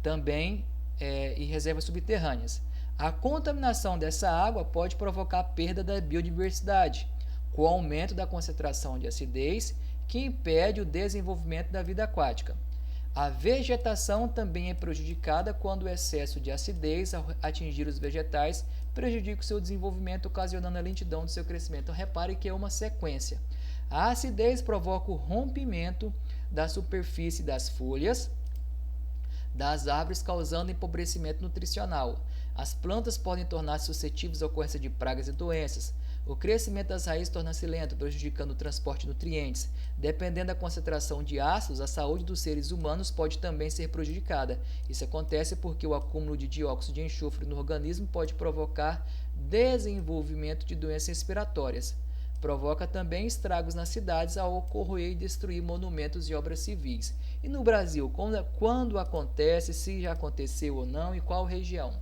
também em reservas subterrâneas. A contaminação dessa água pode provocar a perda da biodiversidade, com o aumento da concentração de acidez, que impede o desenvolvimento da vida aquática. A vegetação também é prejudicada quando o excesso de acidez, ao atingir os vegetais, prejudica o seu desenvolvimento, ocasionando a lentidão do seu crescimento. Então, repare que é uma sequência. A acidez provoca o rompimento da superfície das folhas das árvores, causando empobrecimento nutricional. As plantas podem tornar-se suscetíveis à ocorrência de pragas e doenças. O crescimento das raízes torna-se lento, prejudicando o transporte de nutrientes. Dependendo da concentração de ácidos, a saúde dos seres humanos pode também ser prejudicada. Isso acontece porque o acúmulo de dióxido de enxofre no organismo pode provocar desenvolvimento de doenças respiratórias. Provoca também estragos nas cidades ao corroer e destruir monumentos e obras civis. E no Brasil, quando acontece, se já aconteceu ou não e qual região?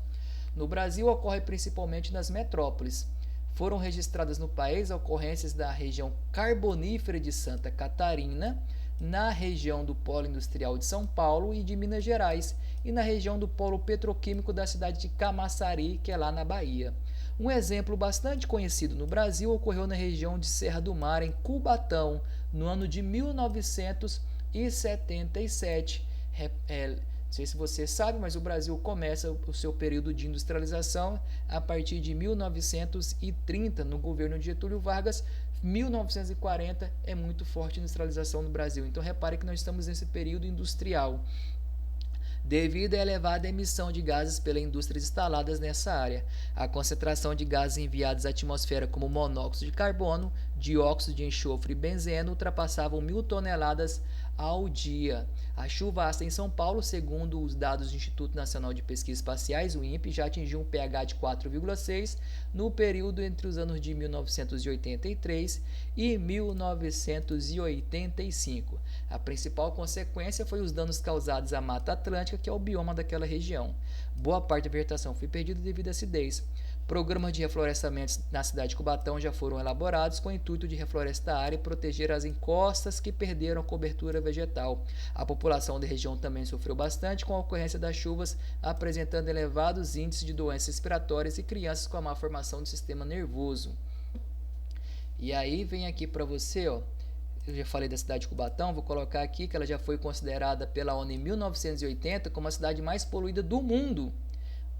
No Brasil, ocorre principalmente nas metrópoles. Foram registradas no país ocorrências da região carbonífera de Santa Catarina, na região do polo industrial de São Paulo e de Minas Gerais, e na região do polo petroquímico da cidade de Camaçari, que é lá na Bahia. Um exemplo bastante conhecido no Brasil ocorreu na região de Serra do Mar, em Cubatão, no ano de 1977. Não sei se você sabe, mas o Brasil começa o seu período de industrialização a partir de 1930, no governo de Getúlio Vargas. 1940 é muito forte a industrialização no Brasil. Então, repare que nós estamos nesse período industrial, devido à elevada emissão de gases pelas indústrias instaladas nessa área. A concentração de gases enviados à atmosfera, como monóxido de carbono, dióxido de enxofre e benzeno, ultrapassavam 1.000 toneladas ao dia. A chuva ácida em São Paulo, segundo os dados do Instituto Nacional de Pesquisas Espaciais, o INPE, já atingiu um pH de 4,6 no período entre os anos de 1983 e 1985. A principal consequência foi os danos causados à Mata Atlântica, que é o bioma daquela região. Boa parte da vegetação foi perdida devido à acidez. Programas de reflorestamento na cidade de Cubatão já foram elaborados com o intuito de reflorestar a área e proteger as encostas que perderam a cobertura vegetal. A população da região também sofreu bastante com a ocorrência das chuvas, apresentando elevados índices de doenças respiratórias e crianças com a má formação do sistema nervoso. E aí vem aqui para você, ó, eu já falei da cidade de Cubatão, vou colocar aqui que ela já foi considerada pela ONU em 1980 como a cidade mais poluída do mundo.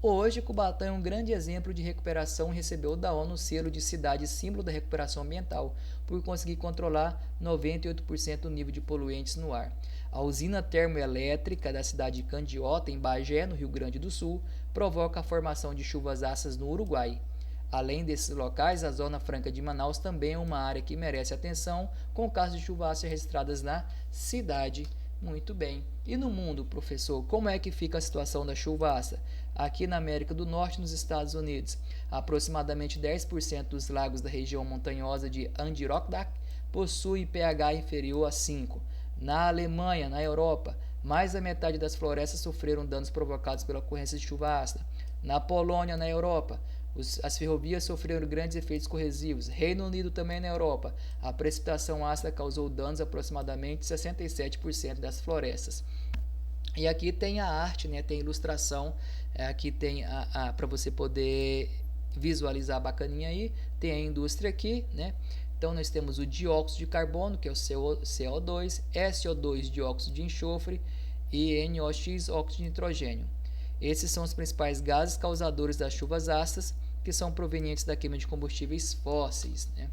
Hoje, Cubatão é um grande exemplo de recuperação e recebeu da ONU o selo de cidade símbolo da recuperação ambiental, por conseguir controlar 98% do nível de poluentes no ar. A usina termoelétrica da cidade de Candiota, em Bagé, no Rio Grande do Sul, provoca a formação de chuvas ácidas no Uruguai. Além desses locais, a Zona Franca de Manaus também é uma área que merece atenção, com casos de chuva ácida registradas na cidade. Muito bem. E no mundo, professor, como é que fica a situação da chuva ácida? Aqui na América do Norte, nos Estados Unidos, aproximadamente 10% dos lagos da região montanhosa de Adirondack possui pH inferior a 5. Na Alemanha, na Europa, Mais da metade das florestas sofreram danos provocados pela ocorrência de chuva ácida. Na Polônia, na Europa, as ferrovias sofreram grandes efeitos corrosivos. Reino Unido também na Europa. A precipitação ácida causou danos a aproximadamente 67% das florestas. E aqui tem a arte, né? Tem a ilustração, aqui tem para você poder visualizar bacaninha aí. Tem a indústria aqui, né? Então nós temos o dióxido de carbono, que é o CO2, SO2, dióxido de enxofre, e NOx, óxido de nitrogênio. Esses são os principais gases causadores das chuvas ácidas, que são provenientes da queima de combustíveis fósseis, né?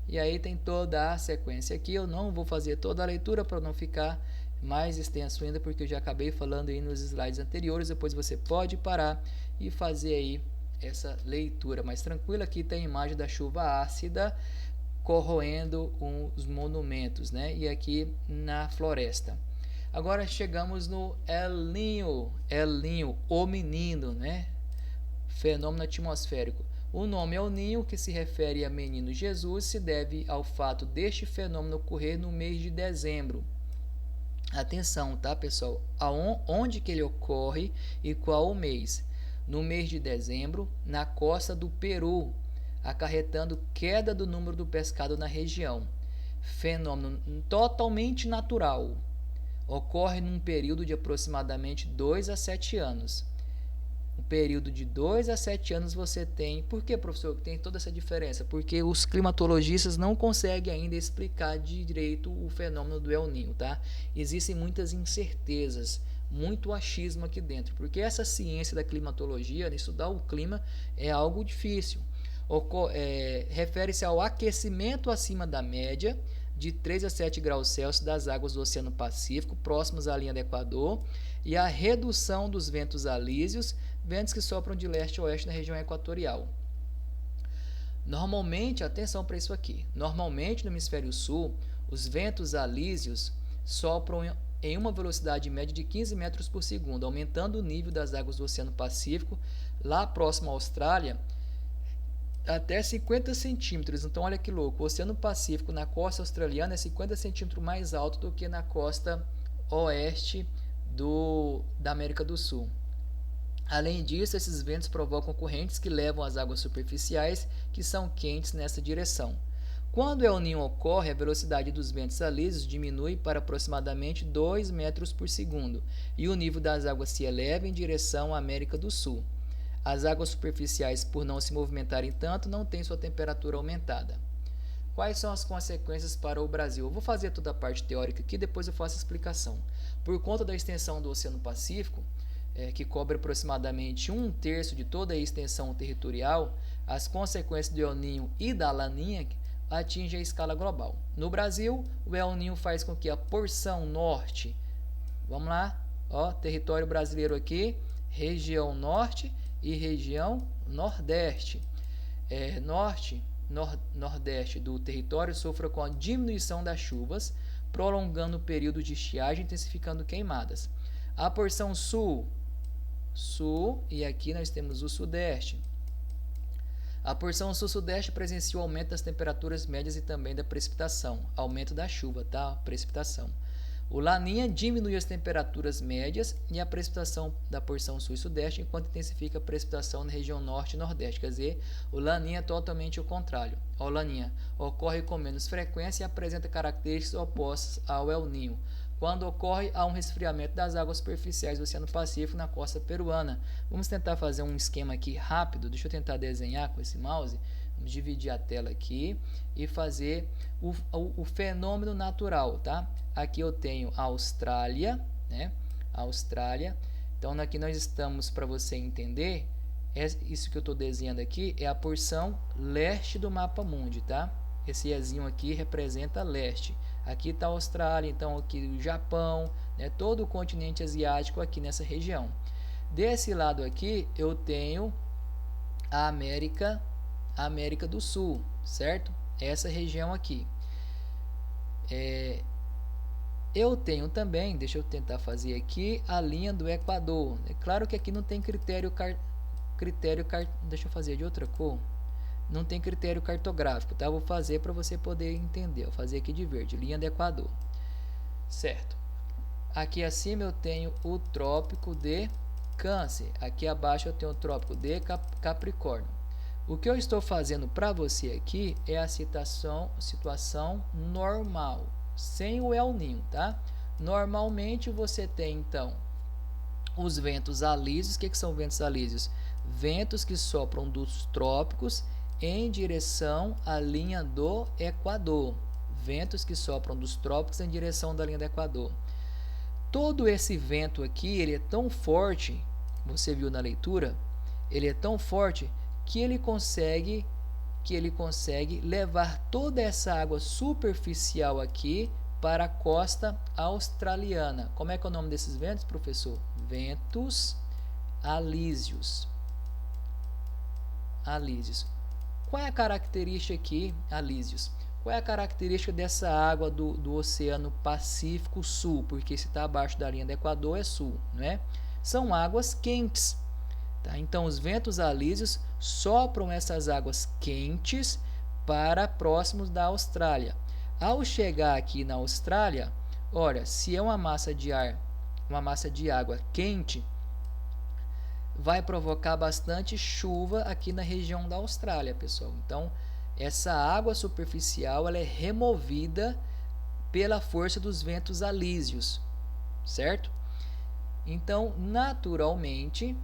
E aí tem toda a sequência aqui. Eu não vou fazer toda a leitura para não ficar mais extenso ainda, porque eu já acabei falando aí nos slides anteriores. Depois você pode parar e fazer aí essa leitura mais tranquila. Aqui tem a imagem da chuva ácida corroendo os monumentos, né? E aqui na floresta. Agora chegamos no El Niño, o menino, né? Fenômeno atmosférico. O nome El Niño, que se refere a menino Jesus, se deve ao fato deste fenômeno ocorrer no mês de dezembro. Atenção, tá, pessoal? Onde que ele ocorre e qual o mês? No mês de dezembro, na costa do Peru, acarretando queda do número do pescado na região. Fenômeno totalmente natural. Ocorre num período de aproximadamente 2 a 7 anos. Um período de 2 a 7 anos você tem. Por que, professor, tem toda essa diferença? Porque os climatologistas não conseguem ainda explicar direito o fenômeno do El Niño, tá? Existem muitas incertezas, muito achismo aqui dentro, porque essa ciência da climatologia, estudar o clima, é algo difícil. Refere-se ao aquecimento acima da média de 3 a 7 graus Celsius das águas do Oceano Pacífico, próximos à linha do Equador, e a redução dos ventos alísios, ventos que sopram de leste a oeste na região equatorial. Normalmente, atenção para isso aqui, normalmente no hemisfério sul, os ventos alísios sopram em uma velocidade média de 15 metros por segundo, aumentando o nível das águas do Oceano Pacífico, lá próximo à Austrália, até 50 centímetros. Então olha que louco, o Oceano Pacífico na costa australiana é 50 centímetros mais alto do que na costa oeste da América do Sul. Além disso, esses ventos provocam correntes que levam as águas superficiais, que são quentes nessa direção. Quando El Niño ocorre, a velocidade dos ventos alísios diminui para aproximadamente 2 metros por segundo e o nível das águas se eleva em direção à América do Sul. As águas superficiais, por não se movimentarem tanto, não têm sua temperatura aumentada. Quais são as consequências para o Brasil? Eu vou fazer toda a parte teórica aqui, depois eu faço a explicação. Por conta da extensão do Oceano Pacífico, que cobre aproximadamente 1/3 de toda a extensão territorial, as consequências do El Niño e da Laninha atingem a escala global. No Brasil, o El Niño faz com que a porção norte, vamos lá, território brasileiro aqui, região norte e região nordeste. Nordeste do território sofra com a diminuição das chuvas, prolongando o período de estiagem e intensificando queimadas. A porção sul, e aqui nós temos o sudeste. A porção sul-sudeste presencia o aumento das temperaturas médias e também da precipitação, aumento da chuva, tá? Precipitação. O Laninha diminui as temperaturas médias e a precipitação da porção sul e sudeste, enquanto intensifica a precipitação na região norte e nordeste. Quer dizer, o Laninha é totalmente o contrário. O Laninha ocorre com menos frequência e apresenta características opostas ao El Niño. Quando ocorre, há um resfriamento das águas superficiais do Oceano Pacífico na costa peruana. Vamos tentar fazer um esquema aqui rápido. Deixa eu tentar desenhar com esse mouse. Vamos dividir a tela aqui e fazer o fenômeno natural, tá? Aqui eu tenho a Austrália, né? Austrália. Então, aqui nós estamos, para você entender, isso que eu estou desenhando aqui é a porção leste do mapa mundi, tá? Esse Ezinho aqui representa leste. Aqui está a Austrália, então aqui o Japão, né? Todo o continente asiático aqui nessa região. Desse lado aqui eu tenho a América do Sul, certo? Essa região aqui. Eu tenho também, deixa eu tentar fazer aqui, a linha do Equador. É claro que aqui não tem deixa eu fazer de outra cor. Não tem critério cartográfico, tá? Vou fazer para você poder entender. Vou fazer aqui de verde, linha do Equador. Certo. Aqui acima eu tenho o trópico de Câncer. Aqui abaixo eu tenho o trópico de Capricórnio. O que eu estou fazendo para você aqui é a situação normal, sem o El Niño, tá? Normalmente você tem, então, os ventos alísios. O que são ventos alísios? Ventos que sopram dos trópicos em direção à linha do Equador. Ventos que sopram dos trópicos em direção da linha do Equador. Todo esse vento aqui, ele é tão forte, você viu na leitura, ele é tão forte que ele consegue levar toda essa água superficial aqui para a costa australiana. Como é que é o nome desses ventos, professor? Ventos alísios. Alísios. Qual é a característica aqui, alísios? Qual é a característica dessa água do Oceano Pacífico Sul? Porque se está abaixo da linha do Equador é sul, não é? São águas quentes. Tá? Então, os ventos alísios sopram essas águas quentes para próximos da Austrália. Ao chegar aqui na Austrália, olha, se é uma massa de água quente, vai provocar bastante chuva aqui na região da Austrália, pessoal. Então, essa água superficial ela é removida pela força dos ventos alísios, certo? Então, naturalmente,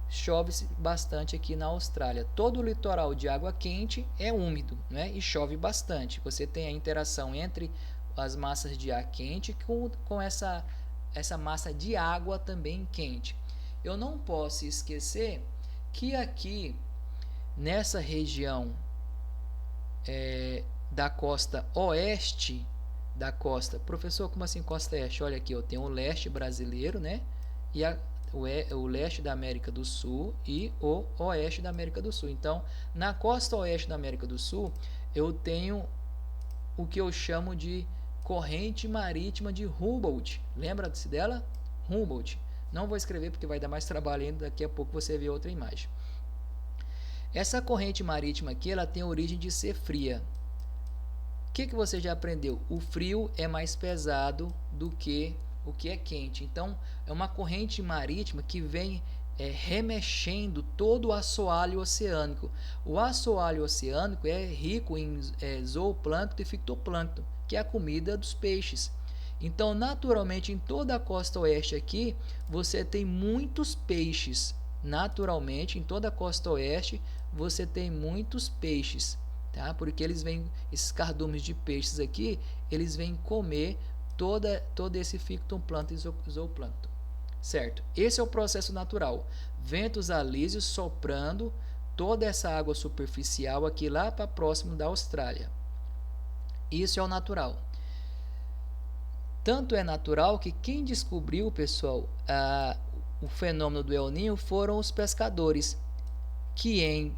chove bastante aqui na Austrália. Todo o litoral de água quente é úmido, né? E chove bastante. Você tem a interação entre as massas de ar quente com essa massa de água também quente. Eu não posso esquecer que aqui, nessa região da costa oeste da costa, professor, como assim costa oeste? Olha aqui, eu tenho o leste brasileiro, né? E o leste da América do Sul e o oeste da América do Sul. Então, na costa oeste da América do Sul, eu tenho o que eu chamo de corrente marítima de Humboldt. Lembra-se dela? Humboldt. Não vou escrever porque vai dar mais trabalho ainda, daqui a pouco você vê outra imagem. Essa corrente marítima aqui, ela tem a origem de ser fria. O que você já aprendeu? O frio é mais pesado do que o que é quente. Então, é uma corrente marítima que vem remexendo todo o assoalho oceânico. O assoalho oceânico é rico em zooplâncton e fitoplâncton, que é a comida dos peixes. Então, naturalmente, em toda a costa oeste aqui, você tem muitos peixes. Naturalmente, em toda a costa oeste, você tem muitos peixes, tá? Porque esses cardumes de peixes aqui, eles vêm comer todo esse fitoplâncton e zooplâncton, certo? Esse é o processo natural. Ventos alísios soprando toda essa água superficial aqui lá para próximo da Austrália. Isso é o natural. Tanto é natural que quem descobriu, pessoal, o fenômeno do El Niño foram os pescadores, que em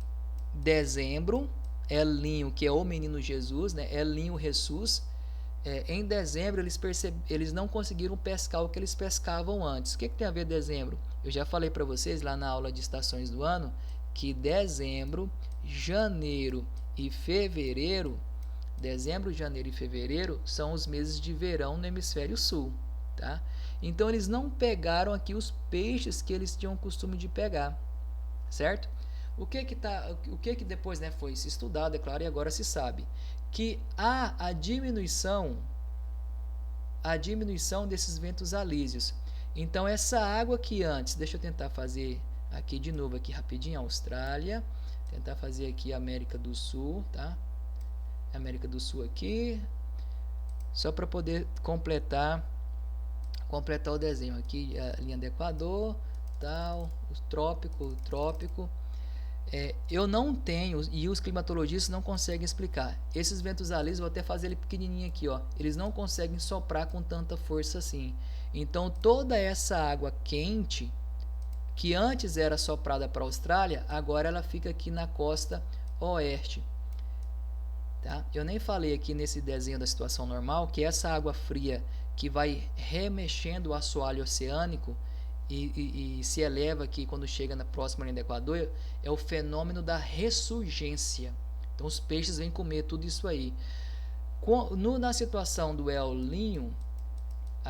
dezembro, El Niño, que é o menino Jesus, né? El Niño Jesus, em dezembro eles não conseguiram pescar o que eles pescavam antes. O que tem a ver dezembro? Eu já falei para vocês lá na aula de estações do ano que dezembro, janeiro e fevereiro são os meses de verão no hemisfério sul, tá? Então eles não pegaram aqui os peixes que eles tinham o costume de pegar, certo? O que depois, né, foi se estudado, é claro, e agora se sabe que há a diminuição desses ventos alísios. Então essa água que antes, deixa eu tentar fazer aqui de novo aqui rapidinho, Austrália, tentar fazer aqui América do Sul, tá? América do Sul aqui, só para poder completar o desenho aqui, a linha do Equador, tal, o trópico. Eu não tenho, e os climatologistas não conseguem explicar. Esses ventos alísios, vou até fazer ele pequenininho aqui, ó. Eles não conseguem soprar com tanta força assim. Então toda essa água quente, que antes era soprada para a Austrália, agora ela fica aqui na costa oeste. Tá? Eu nem falei aqui nesse desenho da situação normal que essa água fria que vai remexendo o assoalho oceânico e se eleva aqui quando chega na próxima linha do Equador, é o fenômeno da ressurgência. Então os peixes vêm comer tudo isso aí. Na situação do El Niño,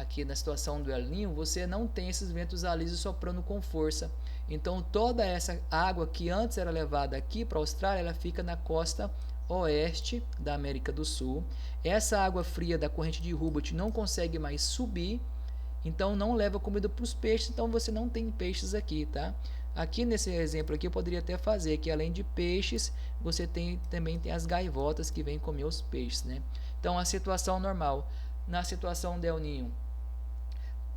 aqui na situação do El Niño, você não tem esses ventos alísios soprando com força. Então toda essa água que antes era levada aqui para a Austrália, ela fica na costa oeste da América do Sul. Essa água fria da corrente de Humboldt não consegue mais subir, então não leva comida para os peixes, então você não tem peixes aqui, tá? Aqui nesse exemplo aqui eu poderia até fazer que além de peixes, você também tem as gaivotas que vêm comer os peixes, né? Então a situação normal. Na situação del Niño,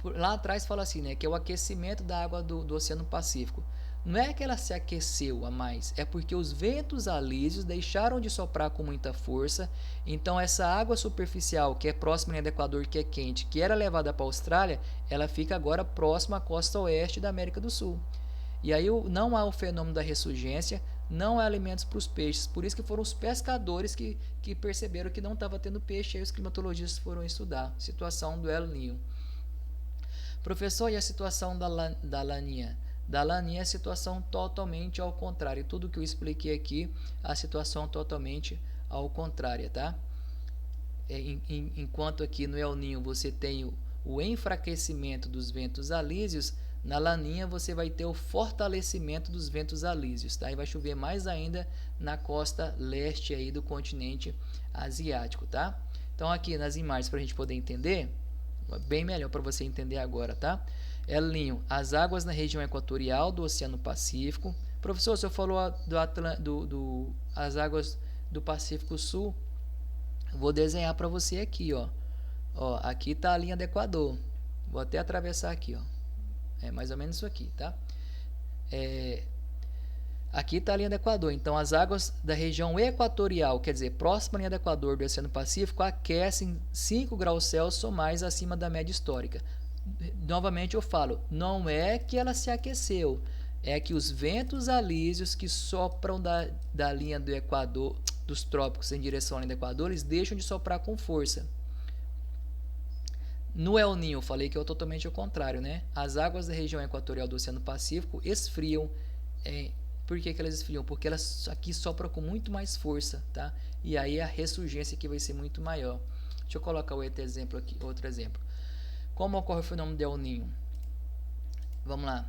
lá atrás fala assim, né, que é o aquecimento da água do Oceano Pacífico. Não é que ela se aqueceu a mais, é porque os ventos alísios deixaram de soprar com muita força. Então essa água superficial, que é próxima à linha do Equador, que é quente, que era levada para a Austrália, ela fica agora próxima à costa oeste da América do Sul. E aí não há o fenômeno da ressurgência, não há alimentos para os peixes. Por isso que foram os pescadores que perceberam que não estava tendo peixe, aí os climatologistas foram estudar. Situação do El Niño. Professor, e a situação da Laninha? Da Laninha é a situação totalmente ao contrário. Tudo que eu expliquei aqui, a situação totalmente ao contrário, tá? Enquanto aqui no El Niño você tem o enfraquecimento dos ventos alísios, na Laninha você vai ter o fortalecimento dos ventos alísios, tá? E vai chover mais ainda na costa leste aí do continente asiático, tá? Então aqui nas imagens para a gente poder entender, bem melhor para você entender agora, tá? El Niño, as águas na região equatorial do Oceano Pacífico. Professor, o senhor falou as águas do Pacífico Sul. Vou desenhar para você aqui, ó. Ó, aqui está a linha do Equador. Vou até atravessar aqui, ó. É mais ou menos isso aqui, tá? Aqui está a linha do Equador. Então, as águas da região equatorial, quer dizer, próxima à linha do Equador do Oceano Pacífico, aquecem 5 graus Celsius ou mais acima da média histórica. Novamente eu falo, não é que ela se aqueceu, é que os ventos alísios que sopram da linha do Equador, dos trópicos em direção à linha do Equador, eles deixam de soprar com força. No El Niño, eu falei que é totalmente ao contrário, né? As águas da região equatorial do Oceano Pacífico esfriam. Por que elas esfriam? Porque elas aqui sopram com muito mais força, tá? E aí a ressurgência aqui vai ser muito maior. Deixa eu colocar outro exemplo aqui, Como ocorre o fenômeno do El Niño? Vamos lá.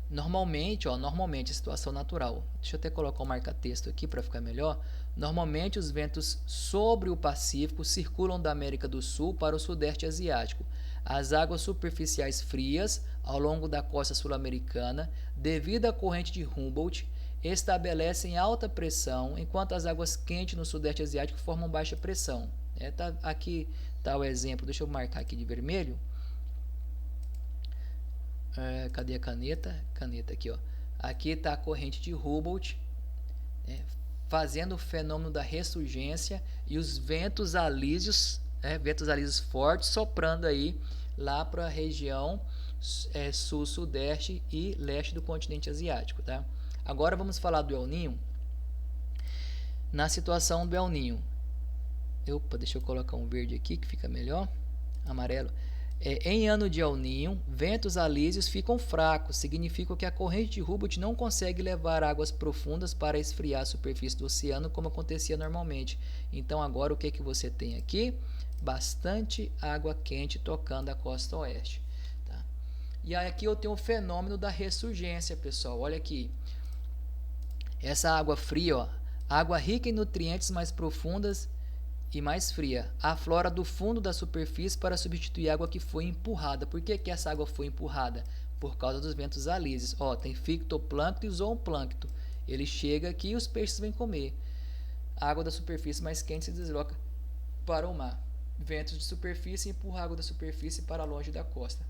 Normalmente a situação natural. Deixa eu até colocar um marca-texto aqui para ficar melhor. Normalmente os ventos sobre o Pacífico circulam da América do Sul para o Sudeste Asiático. As águas superficiais frias ao longo da costa sul-americana, devido à corrente de Humboldt, estabelecem alta pressão, enquanto as águas quentes no Sudeste Asiático formam baixa pressão. Aqui está o exemplo. Deixa eu marcar aqui de vermelho. Cadê a caneta? Caneta aqui, ó. Aqui está a corrente de Humboldt, fazendo o fenômeno da ressurgência e os ventos alísios fortes soprando aí lá para a região sul, sudeste e leste do continente asiático, tá? Agora vamos falar do El Niño. Na situação do El Niño, deixa eu colocar um verde aqui que fica melhor, amarelo. Em ano de El Niño, ventos alísios ficam fracos, significa que a corrente de Humboldt não consegue levar águas profundas para esfriar a superfície do oceano como acontecia normalmente. Então agora o que você tem aqui? Bastante água quente tocando a costa oeste. Tá? E aí aqui eu tenho o fenômeno da ressurgência, pessoal. Olha aqui. Essa água fria, ó, água rica em nutrientes mais profundas e mais fria, aflora do fundo da superfície para substituir a água que foi empurrada. Por que essa água foi empurrada? Por causa dos ventos alísios. Tem fitoplâncton e zooplâncton. Ele chega aqui e os peixes vêm comer. A água da superfície mais quente se desloca para o mar. Ventos de superfície empurram a água da superfície para longe da costa.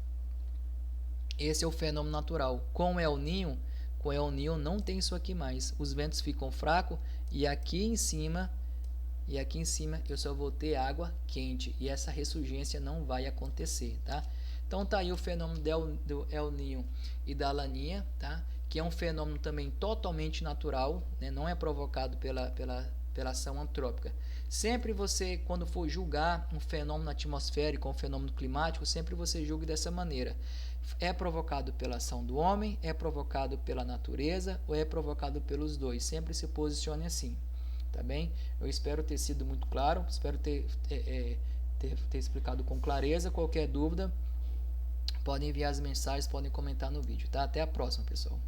Esse é o fenômeno natural. Com El Niño não tem isso aqui mais. Os ventos ficam fracos e aqui em cima eu só vou ter água quente e essa ressurgência não vai acontecer, tá? Então tá aí o fenômeno do El Niño e da Laninha, tá? Que é um fenômeno também totalmente natural, né? Não é provocado pela ação antrópica. Sempre você, quando for julgar um fenômeno atmosférico, um fenômeno climático, sempre você julgue dessa maneira. É provocado pela ação do homem, é provocado pela natureza ou é provocado pelos dois? Sempre se posicione assim. Tá bem? Eu espero ter sido muito claro, espero ter ter explicado com clareza. Qualquer dúvida, podem enviar as mensagens, podem comentar no vídeo, tá? Até a próxima, pessoal.